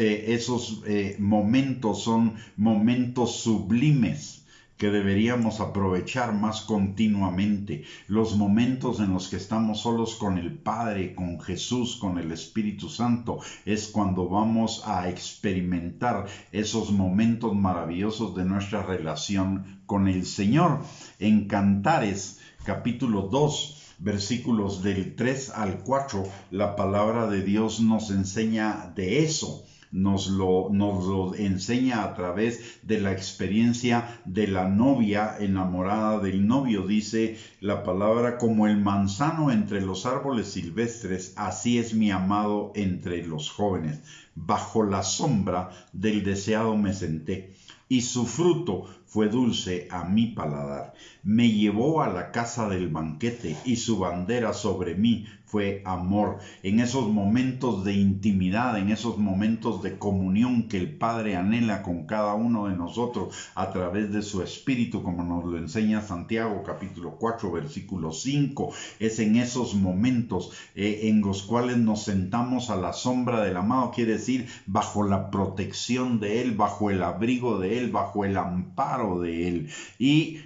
momentos son momentos sublimes que deberíamos aprovechar más continuamente. Los momentos en los que estamos solos con el Padre, con Jesús, con el Espíritu Santo, es cuando vamos a experimentar esos momentos maravillosos de nuestra relación con el Señor. En Cantares, capítulo 2, versículos del 3 al 4, la palabra de Dios nos enseña de eso. Nos lo enseña a través de la experiencia de la novia enamorada del novio. Dice la palabra: como el manzano entre los árboles silvestres, así es mi amado entre los jóvenes. Bajo la sombra del deseado me senté, y su fruto fue dulce a mi paladar. Me llevó a la casa del banquete, y su bandera sobre mí fue amor. En esos momentos de intimidad, en esos momentos de comunión que el Padre anhela con cada uno de nosotros a través de su Espíritu, como nos lo enseña Santiago capítulo 4 versículo 5, es en esos momentos en los cuales nos sentamos a la sombra del amado, quiere decir bajo la protección de Él, bajo el abrigo de Él, bajo el amparo de Él, y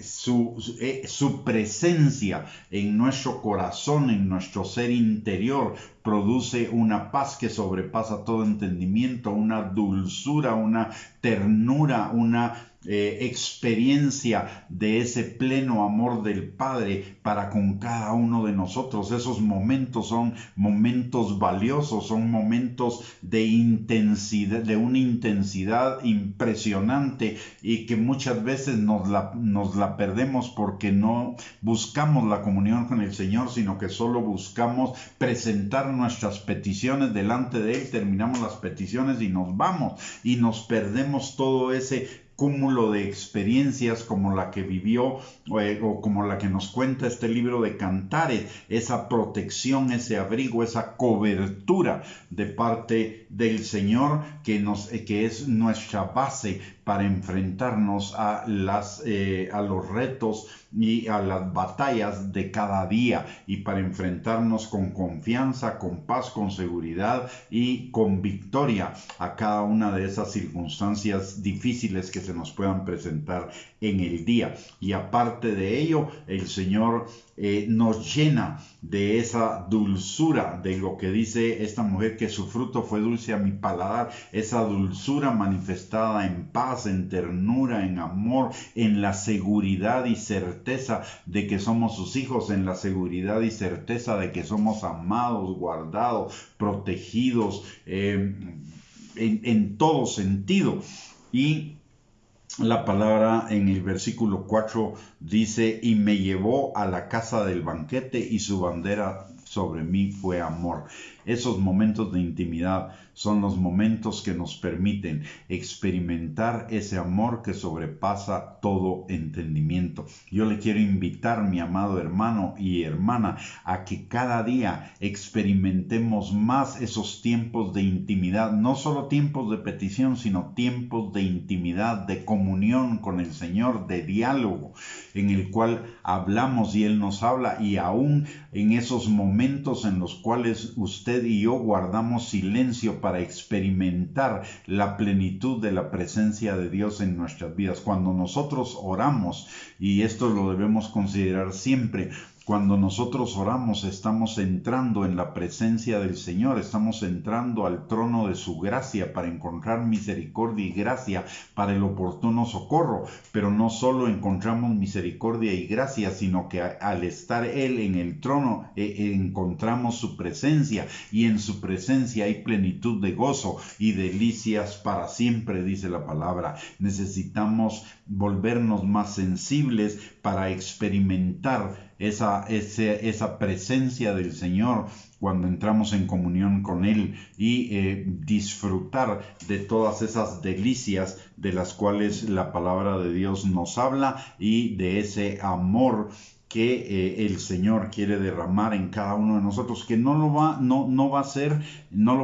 su presencia en nuestro corazón, en nuestro ser interior, produce una paz que sobrepasa todo entendimiento, una dulzura, una ternura, una experiencia de ese pleno amor del Padre para con cada uno de nosotros. Esos momentos son momentos valiosos, son momentos de intensidad, de una intensidad impresionante, y que muchas veces nos la perdemos porque no buscamos la comunión con el Señor, sino que solo buscamos presentar nuestras peticiones delante de Él, terminamos las peticiones y nos vamos, y nos perdemos todo ese cúmulo de experiencias como la que vivió o como la que nos cuenta este libro de Cantares, esa protección, ese abrigo, esa cobertura de parte del Señor que es nuestra base para enfrentarnos a los retos y a las batallas de cada día, y para enfrentarnos con confianza, con paz, con seguridad y con victoria a cada una de esas circunstancias difíciles que se nos puedan presentar en el día. Y aparte de ello, el Señor nos llena de esa dulzura, de lo que dice esta mujer, que su fruto fue dulce a mi paladar, esa dulzura manifestada en paz, en ternura, en amor, en la seguridad y certeza de que somos sus hijos, en la seguridad y certeza de que somos amados, guardados, protegidos en todo sentido. Y la palabra en el versículo 4 dice: y me llevó a la casa del banquete, y su bandera sobre mí fue amor. Esos momentos de intimidad son los momentos que nos permiten experimentar ese amor que sobrepasa todo entendimiento. Yo le quiero invitar, mi amado hermano y hermana, a que cada día experimentemos más esos tiempos de intimidad, no solo tiempos de petición, sino tiempos de intimidad, de comunión con el Señor, de diálogo, en el cual hablamos y Él nos habla, y aún en esos momentos en los cuales usted y yo guardamos silencio para experimentar la plenitud de la presencia de Dios en nuestras vidas. Cuando nosotros oramos, y esto lo debemos considerar siempre, cuando nosotros oramos estamos entrando en la presencia del Señor, estamos entrando al trono de su gracia para encontrar misericordia y gracia para el oportuno socorro. Pero no solo encontramos misericordia y gracia, sino que al estar Él en el trono encontramos su presencia, y en su presencia hay plenitud de gozo y delicias para siempre, dice la palabra. Necesitamos volvernos más sensibles para experimentar esa presencia del Señor cuando entramos en comunión con Él, y disfrutar de todas esas delicias de las cuales la palabra de Dios nos habla, y de ese amor que el Señor quiere derramar en cada uno de nosotros, que no lo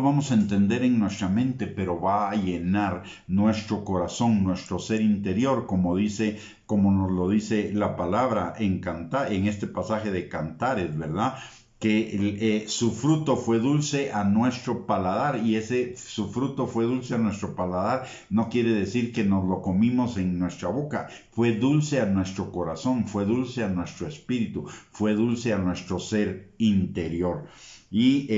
vamos a entender en nuestra mente, pero va a llenar nuestro corazón, nuestro ser interior, como nos lo dice la palabra en este pasaje de Cantares, ¿verdad? Que su fruto fue dulce a nuestro paladar, y su fruto fue dulce a nuestro paladar no quiere decir que nos lo comimos en nuestra boca. Fue dulce a nuestro corazón, fue dulce a nuestro espíritu, fue dulce a nuestro ser interior. Y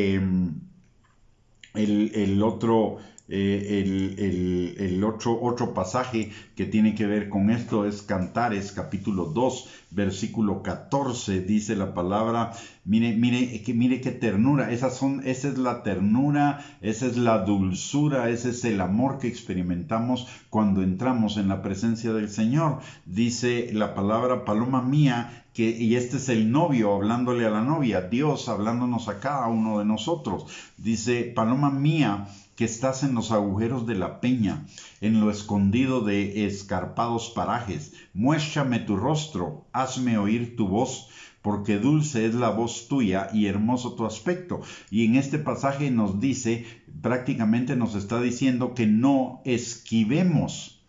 otro pasaje que tiene que ver con esto es Cantares capítulo 2 versículo 14. Dice la palabra, mire qué ternura, esa es la ternura, esa es la dulzura, ese es el amor que experimentamos cuando entramos en la presencia del Señor. Dice la palabra, paloma mía, y este es el novio hablándole a la novia, Dios hablándonos a cada uno de nosotros. Dice, paloma mía, que estás en los agujeros de la peña, en lo escondido de escarpados parajes, muéstrame tu rostro, hazme oír tu voz, porque dulce es la voz tuya y hermoso tu aspecto. Y en este pasaje nos dice, prácticamente nos está diciendo que no esquivemos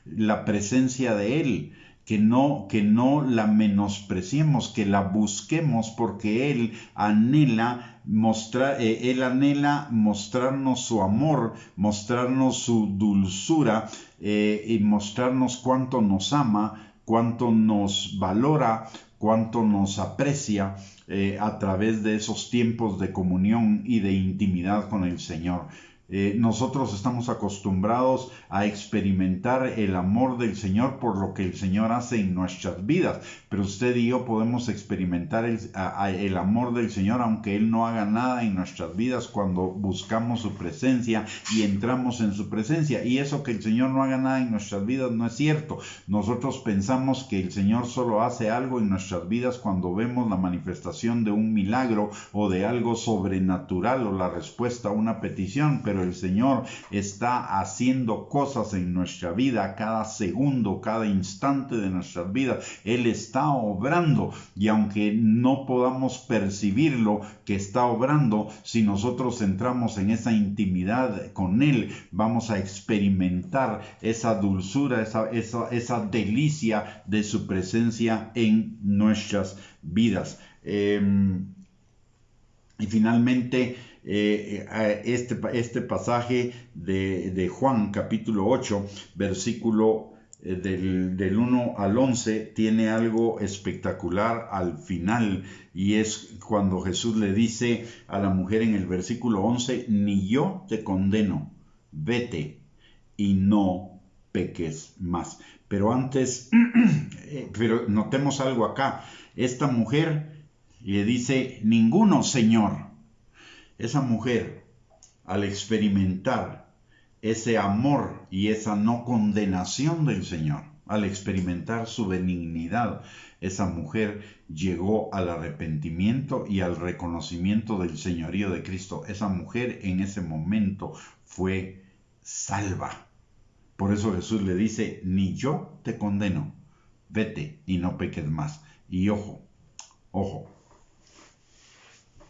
la presencia de Él, que no la menospreciemos, que la busquemos, porque Él anhela mostrarnos su amor, mostrarnos su dulzura, y mostrarnos cuánto nos ama, cuánto nos valora, cuánto nos aprecia a través de esos tiempos de comunión y de intimidad con el Señor. Nosotros estamos acostumbrados a experimentar el amor del Señor por lo que el Señor hace en nuestras vidas, pero usted y yo podemos experimentar el amor del Señor aunque Él no haga nada en nuestras vidas, cuando buscamos su presencia y entramos en su presencia. Y eso que el Señor no haga nada en nuestras vidas no es cierto. Nosotros pensamos que el Señor solo hace algo en nuestras vidas cuando vemos la manifestación de un milagro o de algo sobrenatural o la respuesta a una petición, pero el Señor está haciendo cosas en nuestra vida cada segundo, cada instante de nuestras vidas. Él está obrando, y aunque no podamos percibirlo que está obrando, si nosotros entramos en esa intimidad con Él, vamos a experimentar esa dulzura, esa delicia de su presencia en nuestras vidas. Y finalmente, este pasaje de Juan capítulo 8 versículo del 1 al 11 tiene algo espectacular al final, y es cuando Jesús le dice a la mujer en el versículo 11, ni yo te condeno, vete y no peques más. Pero antes, pero notemos algo acá, esta mujer le dice, ninguno, Señor. Esa mujer, al experimentar ese amor y esa no condenación del Señor, al experimentar su benignidad, esa mujer llegó al arrepentimiento y al reconocimiento del señorío de Cristo. Esa mujer en ese momento fue salva. Por eso Jesús le dice, ni yo te condeno, vete y no peques más. Y ojo,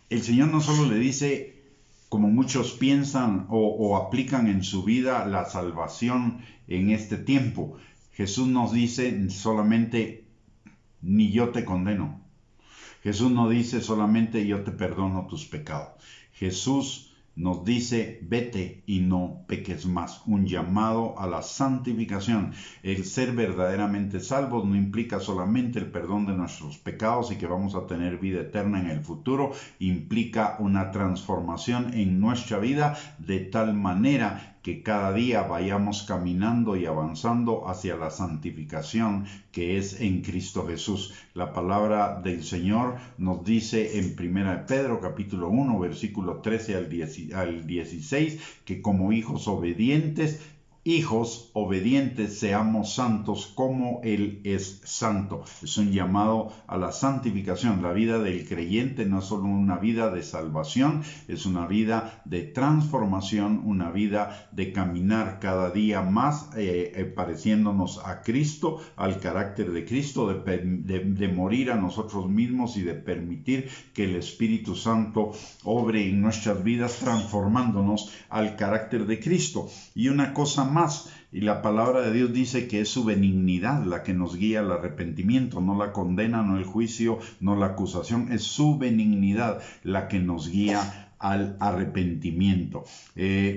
el Señor no solo le dice, como muchos piensan o aplican en su vida, la salvación en este tiempo. Jesús nos dice solamente, ni yo te condeno. Jesús no dice solamente, yo te perdono tus pecados. Jesús nos dice, vete y no peques más. Un llamado a la santificación. El ser verdaderamente salvos no implica solamente el perdón de nuestros pecados y que vamos a tener vida eterna en el futuro. Implica una transformación en nuestra vida de tal manera que cada día vayamos caminando y avanzando hacia la santificación que es en Cristo Jesús. La palabra del Señor nos dice en 1 Pedro capítulo 1 versículo 13 al 16 que como hijos obedientes seamos santos como Él es santo. Es un llamado a la santificación. La vida del creyente no es solo una vida de salvación, es una vida de transformación, una vida de caminar cada día más pareciéndonos a Cristo, al carácter de Cristo, de morir a nosotros mismos y de permitir que el Espíritu Santo obre en nuestras vidas transformándonos al carácter de Cristo. Y una cosa más, y la palabra de Dios dice que es su benignidad la que nos guía al arrepentimiento, no la condena, no el juicio, no la acusación, es su benignidad la que nos guía al arrepentimiento.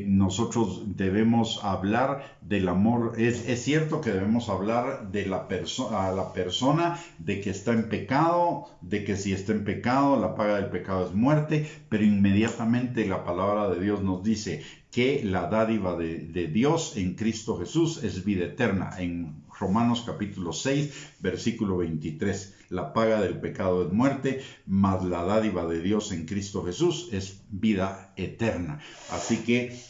Nosotros debemos hablar del amor. Es cierto que debemos hablar de a la persona de que está en pecado, de que si está en pecado la paga del pecado es muerte, pero inmediatamente la palabra de Dios nos dice que la dádiva de Dios en Cristo Jesús es vida eterna. En Romanos capítulo 6, versículo 23. La paga del pecado es muerte, mas la dádiva de Dios en Cristo Jesús es vida eterna. Así que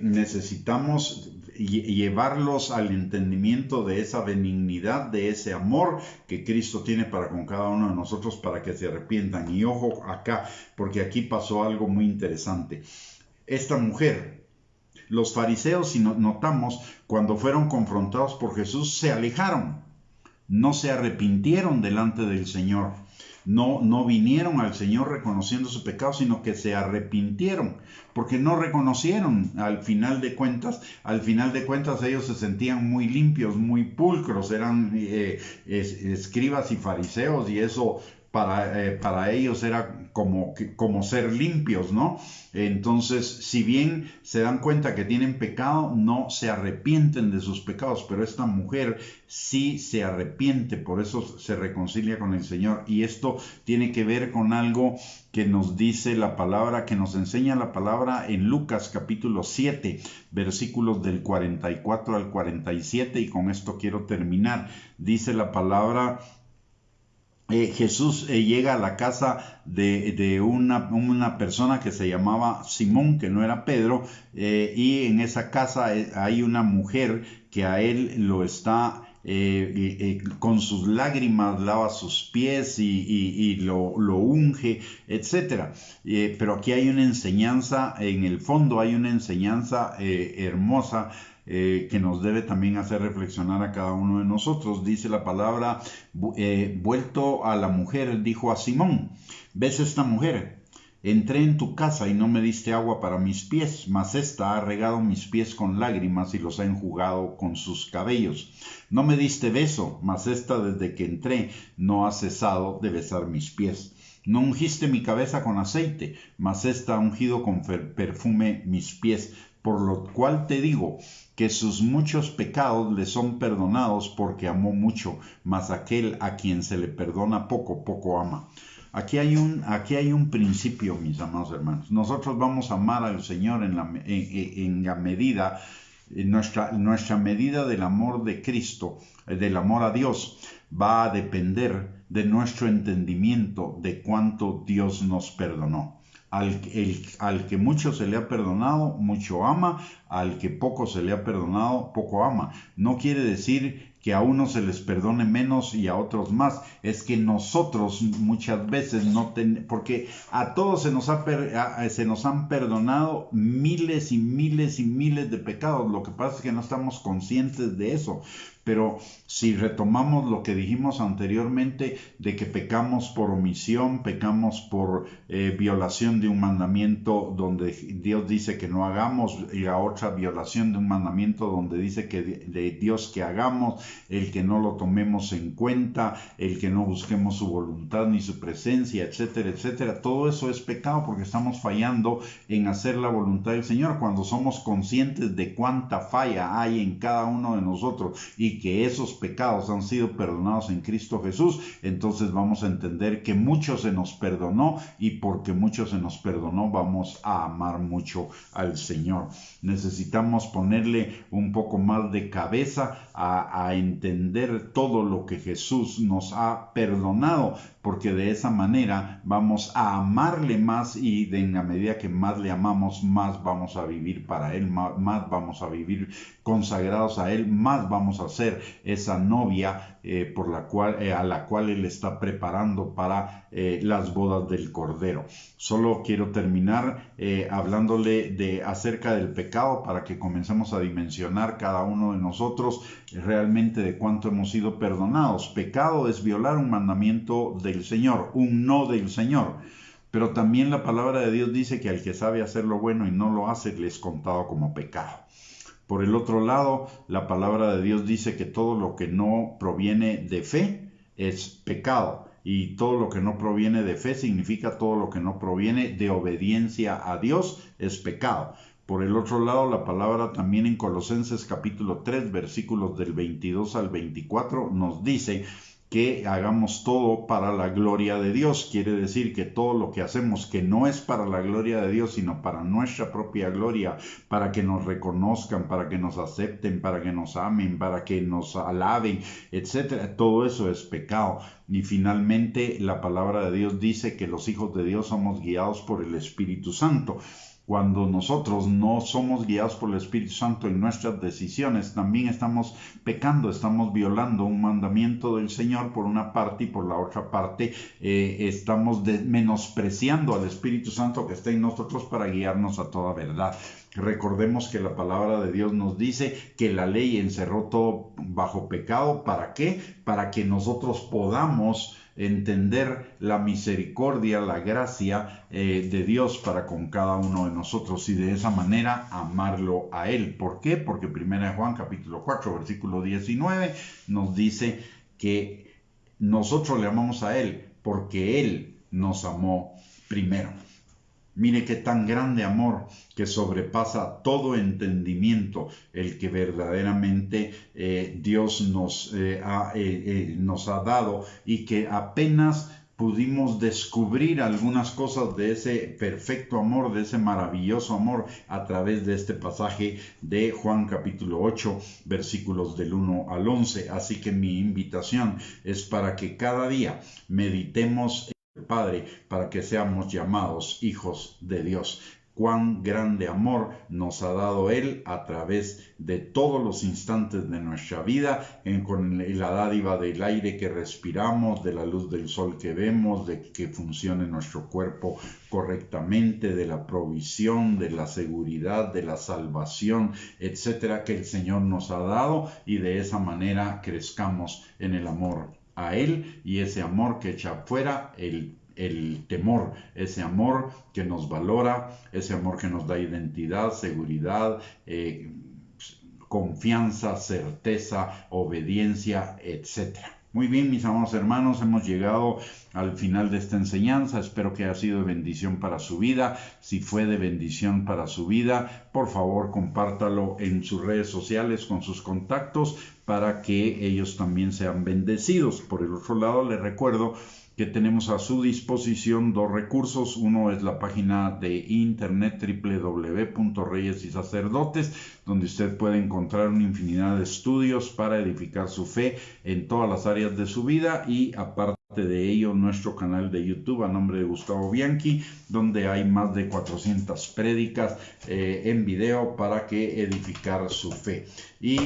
necesitamos llevarlos al entendimiento de esa benignidad, de ese amor que Cristo tiene para con cada uno de nosotros para que se arrepientan. Y ojo acá, porque aquí pasó algo muy interesante. Esta mujer, los fariseos, si notamos, cuando fueron confrontados por Jesús, se alejaron. No se arrepintieron delante del Señor. No vinieron al Señor reconociendo su pecado, sino que se arrepintieron, porque no reconocieron al final de cuentas ellos se sentían muy limpios, muy pulcros, eran escribas y fariseos, y eso para ellos era como ser limpios, ¿no? Entonces, si bien se dan cuenta que tienen pecado, no se arrepienten de sus pecados, pero esta mujer sí se arrepiente, por eso se reconcilia con el Señor. Y esto tiene que ver con algo que nos dice la palabra, que nos enseña la palabra en Lucas capítulo 7, versículos del 44 al 47, y con esto quiero terminar. Dice la palabra, Jesús llega a la casa de una persona que se llamaba Simón, que no era Pedro, y en esa casa hay una mujer que a él lo está con sus lágrimas lava sus pies y lo unge, etc. Pero aquí hay una enseñanza, en el fondo hay una enseñanza hermosa que nos debe también hacer reflexionar a cada uno de nosotros. Dice la palabra, vuelto a la mujer, dijo a Simón, ¿ves esta mujer? Entré en tu casa y no me diste agua para mis pies, mas ésta ha regado mis pies con lágrimas y los ha enjugado con sus cabellos. No me diste beso, mas ésta desde que entré no ha cesado de besar mis pies. No ungiste mi cabeza con aceite, mas ésta ha ungido con perfume mis pies. Por lo cual te digo que sus muchos pecados le son perdonados porque amó mucho, mas aquel a quien se le perdona poco, poco ama. Aquí hay un principio, mis amados hermanos. Nosotros vamos a amar al Señor en la medida, nuestra medida del amor de Cristo, del amor a Dios, va a depender de nuestro entendimiento de cuánto Dios nos perdonó. Al que mucho se le ha perdonado, mucho ama. Al que poco se le ha perdonado, poco ama. No quiere decir que a unos se les perdone menos y a otros más. Es que nosotros muchas veces porque a todos se nos han perdonado miles y miles y miles de pecados. Lo que pasa es que no estamos conscientes de eso. Pero si retomamos lo que dijimos anteriormente, de que pecamos por omisión, pecamos por violación de un mandamiento donde Dios dice que no hagamos, y la otra violación de un mandamiento donde dice que de Dios que hagamos, el que no lo tomemos en cuenta, el que no busquemos su voluntad ni su presencia, etcétera, etcétera. Todo eso es pecado porque estamos fallando en hacer la voluntad del Señor. Cuando somos conscientes de cuánta falla hay en cada uno de nosotros y que esos pecados han sido perdonados en Cristo Jesús, entonces vamos a entender que mucho se nos perdonó, y porque mucho se nos perdonó vamos a amar mucho al Señor. Necesitamos ponerle un poco más de cabeza a entender todo lo que Jesús nos ha perdonado, porque de esa manera vamos a amarle más, y en la medida que más le amamos, más vamos a vivir para Él, más vamos a vivir consagrados a Él, más vamos a ser esa novia a la cual Él está preparando para las bodas del Cordero. Solo quiero terminar hablándole acerca del pecado, para que comencemos a dimensionar cada uno de nosotros realmente de cuánto hemos sido perdonados. Pecado es violar un mandamiento del Señor, un no del Señor. Pero también la palabra de Dios dice que al que sabe hacer lo bueno y no lo hace, le es contado como pecado. Por el otro lado, la palabra de Dios dice que todo lo que no proviene de fe es pecado. Y todo lo que no proviene de fe significa todo lo que no proviene de obediencia a Dios es pecado. Por el otro lado, la palabra también en Colosenses capítulo 3, versículos del 22 al 24, nos dice que hagamos todo para la gloria de Dios. Quiere decir que todo lo que hacemos que no es para la gloria de Dios, sino para nuestra propia gloria, para que nos reconozcan, para que nos acepten, para que nos amen, para que nos alaben, etcétera, todo eso es pecado. Y finalmente, la palabra de Dios dice que los hijos de Dios somos guiados por el Espíritu Santo. Cuando nosotros no somos guiados por el Espíritu Santo en nuestras decisiones, también estamos pecando, estamos violando un mandamiento del Señor por una parte, y por la otra parte estamos menospreciando al Espíritu Santo que está en nosotros para guiarnos a toda verdad. Recordemos que la palabra de Dios nos dice que la ley encerró todo bajo pecado. ¿Para qué? Para que nosotros podamos entender la misericordia, la gracia de Dios para con cada uno de nosotros, y de esa manera amarlo a Él. ¿Por qué? Porque 1 Juan capítulo 4 versículo 19 nos dice que nosotros le amamos a Él porque Él nos amó primero. Mire qué tan grande amor que sobrepasa todo entendimiento, el que verdaderamente Dios nos ha dado, y que apenas pudimos descubrir algunas cosas de ese perfecto amor, de ese maravilloso amor, a través de este pasaje de Juan capítulo 8, versículos del 1 al 11. Así que mi invitación es para que cada día meditemos Padre, para que seamos llamados hijos de Dios. Cuán grande amor nos ha dado Él a través de todos los instantes de nuestra vida, con la dádiva del aire que respiramos, de la luz del sol que vemos, de que funcione nuestro cuerpo correctamente, de la provisión, de la seguridad, de la salvación, etcétera, que el Señor nos ha dado, y de esa manera crezcamos en el amor a Él, y ese amor que echa fuera el temor, ese amor que nos valora, ese amor que nos da identidad, seguridad, confianza, certeza, obediencia, etcétera. Muy bien, mis amados hermanos, hemos llegado al final de esta enseñanza. Espero que haya sido de bendición para su vida. Si fue de bendición para su vida, por favor compártalo en sus redes sociales con sus contactos para que ellos también sean bendecidos. Por el otro lado, les recuerdo que tenemos a su disposición dos recursos. Uno es la página de internet www.reyes y sacerdotes, donde usted puede encontrar una infinidad de estudios para edificar su fe en todas las áreas de su vida, y aparte de ello nuestro canal de YouTube a nombre de Gustavo Bianchi, donde hay más de 400 prédicas en video para que edificar su fe. Y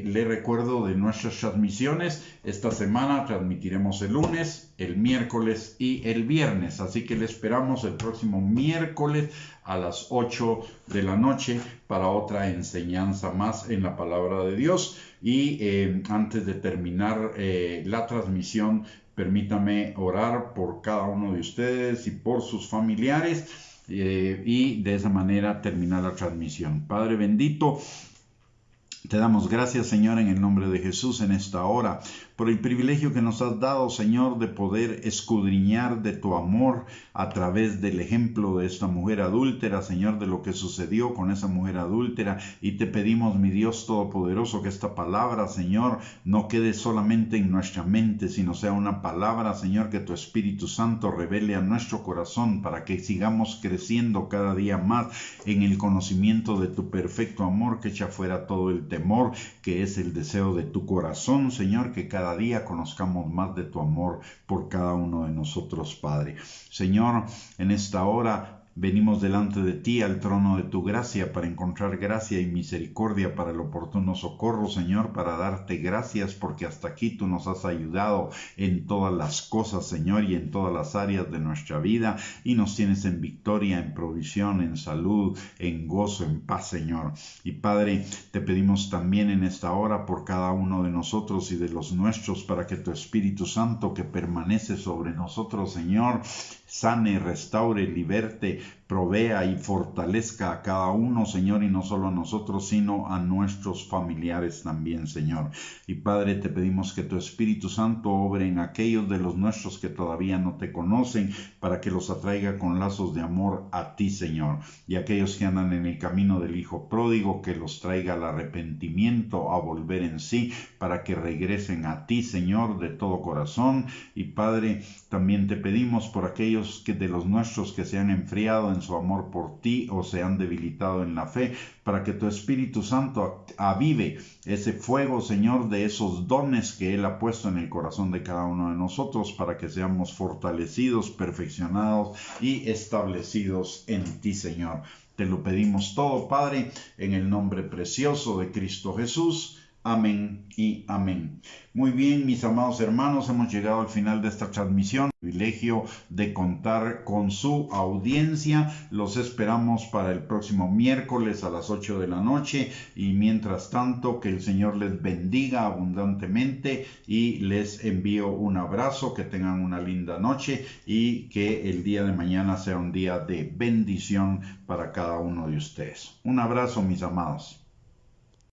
le recuerdo de nuestras transmisiones. Esta semana transmitiremos el lunes, el miércoles y el viernes, así que le esperamos el próximo miércoles a las 8 de la noche para otra enseñanza más en la palabra de Dios. Y antes de terminar la transmisión, permítame orar por cada uno de ustedes y por sus familiares y de esa manera terminar la transmisión. Padre bendito, te damos gracias, Señor, en el nombre de Jesús en esta hora, por el privilegio que nos has dado, Señor, de poder escudriñar de tu amor a través del ejemplo de esta mujer adúltera, Señor, de lo que sucedió con esa mujer adúltera. Y te pedimos, mi Dios Todopoderoso, que esta palabra, Señor, no quede solamente en nuestra mente, sino sea una palabra, Señor, que tu Espíritu Santo revele a nuestro corazón para que sigamos creciendo cada día más en el conocimiento de tu perfecto amor que echa fuera todo el temor, que es el deseo de tu corazón, Señor, que cada día conozcamos más de tu amor por cada uno de nosotros, Padre. Señor, en esta hora venimos delante de ti al trono de tu gracia para encontrar gracia y misericordia para el oportuno socorro, Señor, para darte gracias porque hasta aquí tú nos has ayudado en todas las cosas, Señor, y en todas las áreas de nuestra vida, y nos tienes en victoria, en provisión, en salud, en gozo, en paz, Señor. Y Padre, te pedimos también en esta hora por cada uno de nosotros y de los nuestros, para que tu Espíritu Santo que permanece sobre nosotros, Señor, sane, restaure, liberte, provea y fortalezca a cada uno, Señor, y no solo a nosotros, sino a nuestros familiares también, Señor. Y Padre, te pedimos que tu Espíritu Santo obre en aquellos de los nuestros que todavía no te conocen, para que los atraiga con lazos de amor a ti, Señor. Y aquellos que andan en el camino del Hijo pródigo, que los traiga al arrepentimiento, a volver en sí, para que regresen a ti, Señor, de todo corazón. Y Padre, también te pedimos por aquellos que de los nuestros que se han enfriado en su amor por ti o se han debilitado en la fe, para que tu Espíritu Santo avive ese fuego, Señor, de esos dones que Él ha puesto en el corazón de cada uno de nosotros, para que seamos fortalecidos, perfeccionados y establecidos en ti, Señor. Te lo pedimos todo, Padre, en el nombre precioso de Cristo Jesús. Amén y amén. Muy bien, mis amados hermanos, hemos llegado al final de esta transmisión. Privilegio de contar con su audiencia. Los esperamos para el próximo miércoles a las 8 de la noche. Y mientras tanto, que el Señor les bendiga abundantemente y les envío un abrazo. Que tengan una linda noche y que el día de mañana sea un día de bendición para cada uno de ustedes. Un abrazo, mis amados.